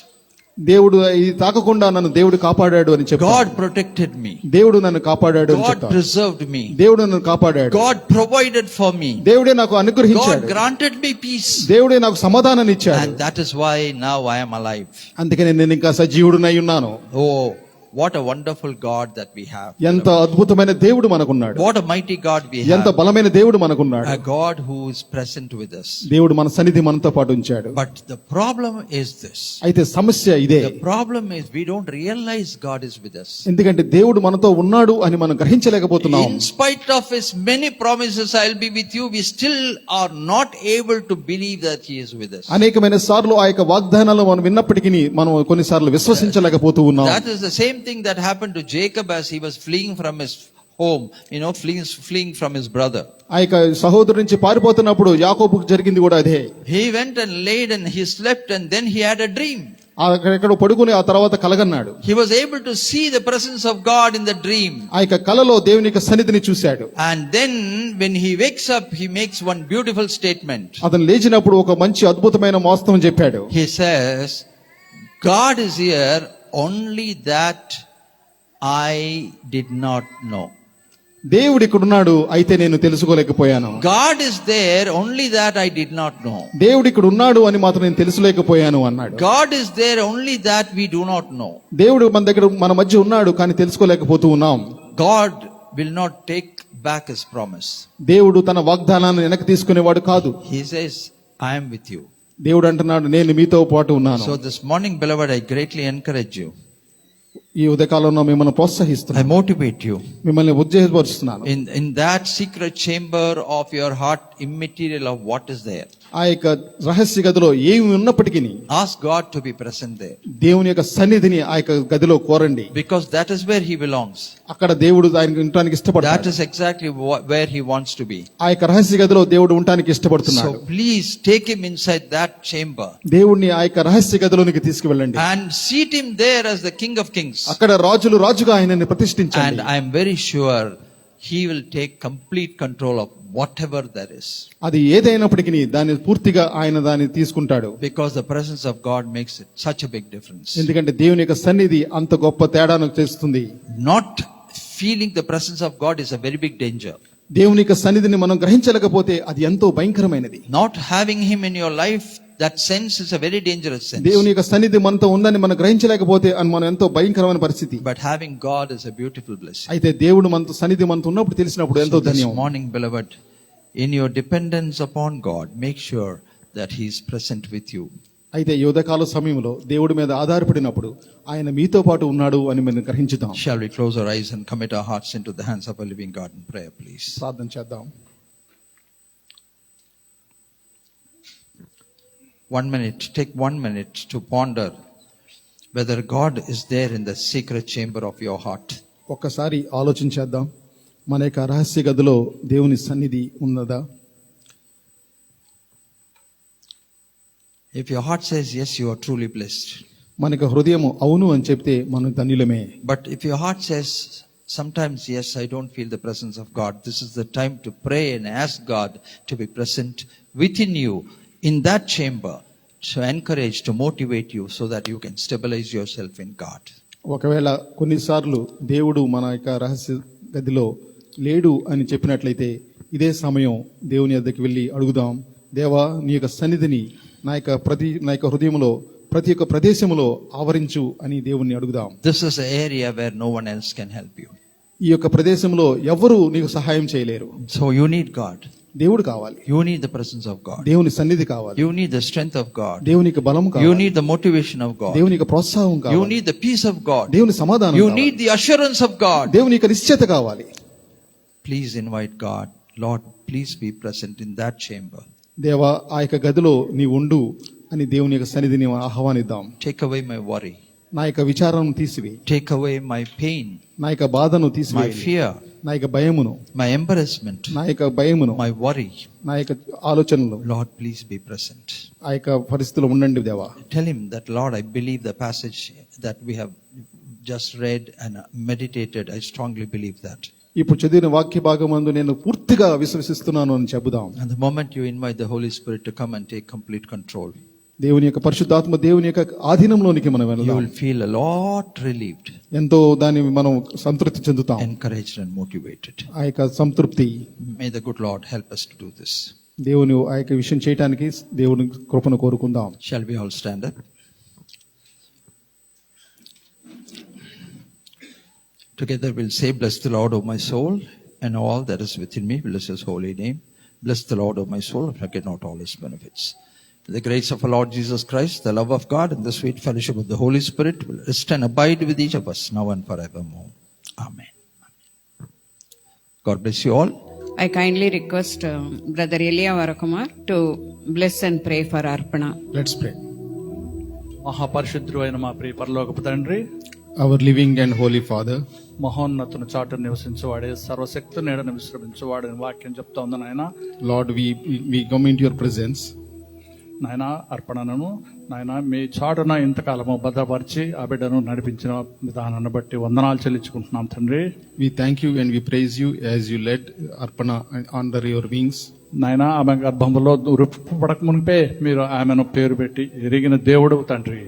దేవుడు ఇది తాకకుండా నన్ను దేవుడు కాపాడాడు అని చెప్తాను. God protected me. దేవుడు నన్ను కాపాడాడు అని God చెప్తాను. preserved me. దేవుడు నన్ను కాపాడాడు. God provided for me. దేవుడే నాకు God అనుగ్రహించాడు. granted me peace. దేవుడే నాకు సమాధానాన్ని ఇచ్చాడు. And that is why now I am alive. అందుకని నేను ఇంకా సజీవుడునై ఉన్నాను. Oh, what a wonderful God that we have. ఎంత అద్భుతమైన దేవుడు మనకున్నాడు. What a mighty God we ఎంత have. బలమైన దేవుడు మనకున్నాడు. A God who is present with us. దేవుడు మన సన్నిధి మనతో పాటు ఉంచాడు. But the problem is this. అయితే సమస్య ఇదే. The problem is we don't realize God is with us. ఎందుకంటే దేవుడు మనతో ఉన్నాడు అని మనం గ్రహించలేకపోతున్నాం. In spite of his many promises, I'll be with you, we still are not able to believe that he is with us. అనేకమైన సార్లు ఆ యొక్క వాగ్దానాలు మనం విన్నప్పటికీ మనం కొన్నిసార్లు విశ్వసించలేకపోతూ ఉన్నాం. That is the same thing that happened to Jacob as he was fleeing from his home, fleeing from his brother. ఆ యొక్క సహోదరు నుంచి పారిపోతున్నప్పుడు యాకోబుకు జరిగింది కూడా అదే. He went and laid and he slept and then he had a dream. అక్కడెక్కడ పడుకుని ఆ తర్వాత కలగన్నాడు. He was able to see the presence of God in the dream. ఆ యొక్క కలలో దేవుని యొక్క సన్నిధిని చూశాడు. And then when he wakes up, he makes one beautiful statement. అతను లేచినప్పుడు ఒక మంచి అద్భుతమైన వాస్తవం చెప్పాడు. He says, God is here, only that I did not know. దేవుడు ఇక్కడున్నాడు, అయితే నేను తెలుసుకోలేకపోయాను. God is there, only that I did not know. దేవుడు ఇక్కడ ఉన్నాడు అని మాత్రం నేను తెలుసుకోలేకపోయాను అన్నాడు. God is there, only that we do not know. దేవుడు మన దగ్గర మన మధ్య ఉన్నాడు కానీ తెలుసుకోలేకపోతూ ఉన్నాం. God will not take back his promise. దేవుడు తన వాగ్దానాన్ని వెనక్కి తీసుకునేవాడు కాదు. He says, I am with you. దేవుడు అంటున్నాడు, నేను మీతో పాటు ఉన్నాను. So this morning, beloved, I greatly encourage you. ఈ ఉదయకాలంలో మిమ్మల్ని I ప్రోత్సహిస్తున్నాను, motivate you. మిమ్మల్ని ఉత్తేజపరుస్తున్నాను. In that secret chamber of your heart, immaterial of what is there, ఆ యొక్క రహస్య గదిలో ఏమి ఉన్నప్పటికీ ask God to be present there. దేవుని యొక్క సన్నిధిని ఆ యొక్క గదిలో కోరండి. Because that is where he belongs. అక్కడ దేవుడు ఆయన ఉండటానికి That ఇష్టపడతాడు. is exactly where he wants to be. ఆ యొక్క రహస్య గదిలో దేవుడు ఉండటానికి So ఇష్టపడుతున్నాడు. please take him inside that chamber దేవుణ్ణి ఆ యొక్క రహస్య గదిలోనికి తీసుకువెళ్ళండి. and seat him there as the King of Kings. అక్కడ రాజుగా ఆయనని And ప్రతిష్ఠించండి. I am very sure he will take complete control of whatever there is. అది ఏదైనప్పటికీ దాన్ని పూర్తిగా ఆయన దాన్ని తీసుకుంటాడు. Because the presence of God makes it such a big difference. ఎందుకంటే దేవుని యొక్క సన్నిధి అంత గొప్ప తేడాను చేస్తుంది. Not feeling the presence of God is a very big danger. దేవుని యొక్క సన్నిధిని మనం గ్రహించలేకపోతే అది ఎంతో భయంకరమైనది. Not having him in your life, that sense is a very dangerous sense. దేవుని యొక్క సన్నిధి మనతో ఉందని మనం గ్రహించలేకపోతే అని మనం ఎంతో భయంకరమైన పరిస్థితి. But having God is a beautiful blessing. అయితే దేవుడు మనతో సన్నిధి మనతో ఉన్నప్పుడు తెలిసినప్పుడు ఎంతో So this ధన్యం. morning, beloved, in your dependence upon God, make sure that he is present with you. అయితే ఈ ఉదయకాల సమయంలో దేవుడి మీద ఆధారపడినప్పుడు ఆయన మీతో పాటు ఉన్నాడు అని మనం గ్రహించుదాం. Shall we close our eyes and commit our hearts into the hands of a living God in prayer, please? ప్రార్థన చేద్దాం. 1 minute, take 1 minute to ponder whether God is there in the secret chamber of your heart. ఒక్కసారి ఆలోచించేద్దాం, మన యొక్క రహస్య గదిలో దేవుని సన్నిధి ఉన్నదా? If your heart says yes, you are truly blessed. మనకు హృదయము అవును అని చెప్తే మనం ధన్యులమే. But if your heart says sometimes yes, I don't feel the presence of God, this is the time to pray and ask God to be present within you in that chamber, to encourage, to motivate you so that you can stabilize yourself in God. ఒకవేళ కొన్నిసార్లు దేవుడు మన యొక్క రహస్య గదిలో లేడు అని చెప్పినట్లయితే ఇదే సమయం దేవుని వద్దకు వెళ్ళి అడుగుదాం, దేవా నీ యొక్క సన్నిధిని నా యొక్క హృదయంలో ప్రతి ఒక్క ప్రదేశంలో ఆవరించు అని దేవుణ్ణి అడుగుదాం. This is an area where no one else can help you. ఈ యొక్క ప్రదేశంలో ఎవరు నీకు సహాయం చేయలేరు. So you need God. దేవుడు కావాలి. You need the presence of God. దేవుని సన్నిధి కావాలి. You need the strength of God. దేవునికి బలం You కావాలి. need the motivation of God. దేవునికి ప్రోత్సాహం You కావాలి. need the peace of God. దేవుని సమాధానం You కావాలి. need the assurance of God. దేవుని యొక్క నిశ్చయత కావాలి. Please invite God. Lord, please be present in that chamber. దేవా ఆ యొక్క గదిలో నీ ఉండు అని దేవుని యొక్క సన్నిధిని ఆహ్వానిద్దాం. Take away my worry. నా యొక్క విచారం తీసివేయి. Take away my pain, నా యొక్క బాధను my తీసివేయి. fear, నా యొక్క భయమును, my embarrassment, నా యొక్క భయమును, my worry. నా యొక్క ఆలోచనలు, Lord, please be present. ఆ యొక్క పరిస్థితిలో ఉండండి దేవా. Tell him that, Lord, I believe the passage that we have just read and meditated. I strongly believe that. ఇప్పుడు చదివిన వాక్య భాగమందు నేను పూర్తిగా విశ్వసిస్తున్నాను అని చెబుదాం. And the moment you invite the Holy Spirit to come and take complete control, దేవుని యొక్క పరిశుద్ధాత్మ దేవుని యొక్క ఆధీనంలోనికి మనం You వెళ్దాం. will feel a lot relieved, ఎంతో దాన్ని మనం సంతృప్తి చెందుతాం. encouraged, and motivated. ఆ యొక్క సంతృప్తి May the good Lord help us to do this. దేవుని ఆ యొక్క విషయం చేయడానికి దేవుని కృపను కోరుకుందాం. Shall we all stand up? Together we'll say, "Bless the Lord, O my soul, and all that is within me. Bless His holy name. Bless the Lord, O my soul, and forget not all His benefits." The grace of our Lord Jesus Christ, the love of God, and the sweet fellowship of the Holy Spirit will rest and abide with each of us now and forevermore. Amen. God bless you all. I kindly request Brother Elia Varakumar to bless and pray for Arpana. Let's pray. మహాపరిశుద్ధుడు అయిన మా ప్రియ పరలోకపు తండ్రి, our living and holy father, మహోన్నతుని చాటు నివసించువాడే, సర్వశక్తు నీడను విశ్రమించువాడని వాక్యం చెప్తా ఉంది నాయన. Lord we come in your presence. నాయన అర్పణను నాయన మీ చాటున ఇంతకాలము భద్రపరిచి ఆ బిడ్డను నడిపించిన విధానాన్ని బట్టి వందనాలు చెల్లించుకుంటున్నాం తండ్రి. We thank you and we praise you as you led Arpana under your wings. నాయన ఆమె గర్భంలో పడక మునిపే మీరు ఆమెను పేరు పెట్టి ఎరిగిన దేవుడు తండ్రి.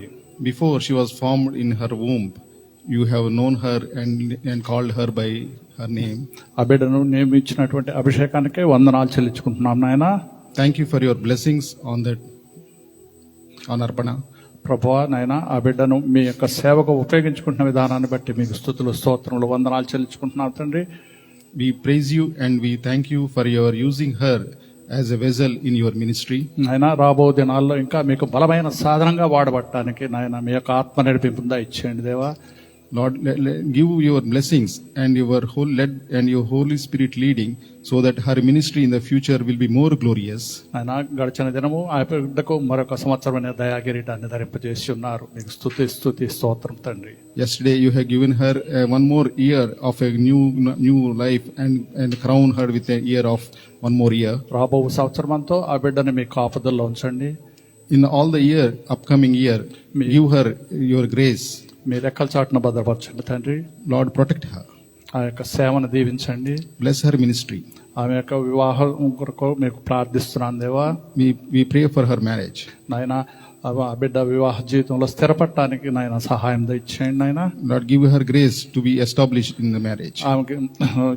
Before she was formed in her womb, you have known her and called her by her name. ఆ బిడ్డను నియమించినటువంటి అభిషేకానికే వందనాలు చెల్లించుకుంటున్నాం నాయన. Thank you for your blessings on Arpana. ప్రభువా నాయన ఆ బిడ్డను మీ యొక్క సేవకు ఉపయోగించుకుంటున్న విధానాన్ని బట్టి మీకు స్తుతులు స్తోత్రములు వందనాలు చెల్లించుకుంటున్నాం తండ్రి. We praise you and we thank you for your using her as a vessel in your ministry. నాయన రాబో దినాల్లో ఇంకా మీకు బలమైన సాధనంగా వాడబట్టడానికి నాయన మీ యొక్క ఆత్మ నడిపింపుందా ఇచ్చేయండి దేవా. Lord, give your blessings and your whole led and your Holy Spirit leading, so that her ministry in the future will be more glorious. ఆయన గడిచిన దినము ఆ బిడ్డకు మరొక సంవత్సరమైన దయాగిరీటాన్ని ధరింపజేసి ఉన్నారు. మీకు స్తుతి స్తోత్రం తండ్రి. Yesterday you have given her one more year of a new life and crown her with a year of one more year. రాబో సంవత్సరమంతో ఆ బిడ్డని మీ కాపుదల్లో ఉంచండి. In all the upcoming year, give her your grace. మీ రెక్కల చాటున భద్రపరచండి తండ్రి. Lord, protect her. ఆ యొక్క సేవను దీవించండి. Bless her ministry. ఆమె యొక్క వివాహం కొరకు మీకు ప్రార్థిస్తున్నాను దేవా. We pray for her marriage. నాయన ఆ బిడ్డ వివాహ జీవితంలో స్థిరపడటానికి నాయన సహాయం దయచేయండి నాయన. Lord, give her grace to be established in the marriage. ఆమెకి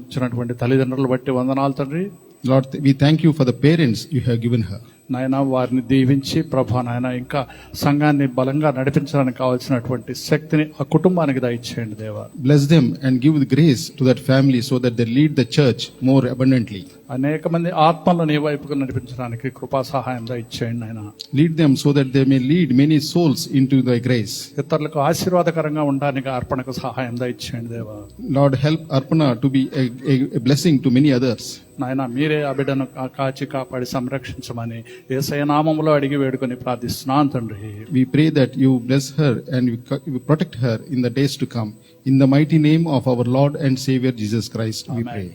ఇచ్చినటువంటి తల్లిదండ్రులు బట్టి వందనాలు తండ్రి. Lord, we thank you for the parents you have given her. నాయన వారిని దీవించి ప్రభా నాయన ఇంకా సంఘాన్ని బలంగా నడిపించడానికి కావాల్సినటువంటి శక్తిని ఆ కుటుంబానికి దయచేయండి దేవా. Bless them and give the grace to that family so that they lead the church more abundantly. అనేక మంది ఆత్మలను నీ వైపుకు నడిపించడానికి కృపా సహాయం దయచేయండి నాయన. Lead them so that they may lead many souls into thy grace. ఇతరులకు ఆశీర్వాదకరంగా ఉండడానికి అర్పణకు సహాయం దయచేయండి దేవా. Lord, help Arpana to be a blessing to many others. నాయన మీరే ఆ బిడ్డను కాచి కాపాడి సంరక్షించమని యేసయ్య నామములో అడిగి వేడుకొని ప్రార్థిస్తున్నాను తండ్రి. We pray that you bless her and you protect her in the days to come. In the mighty name of our Lord and Savior Jesus Christ, we pray.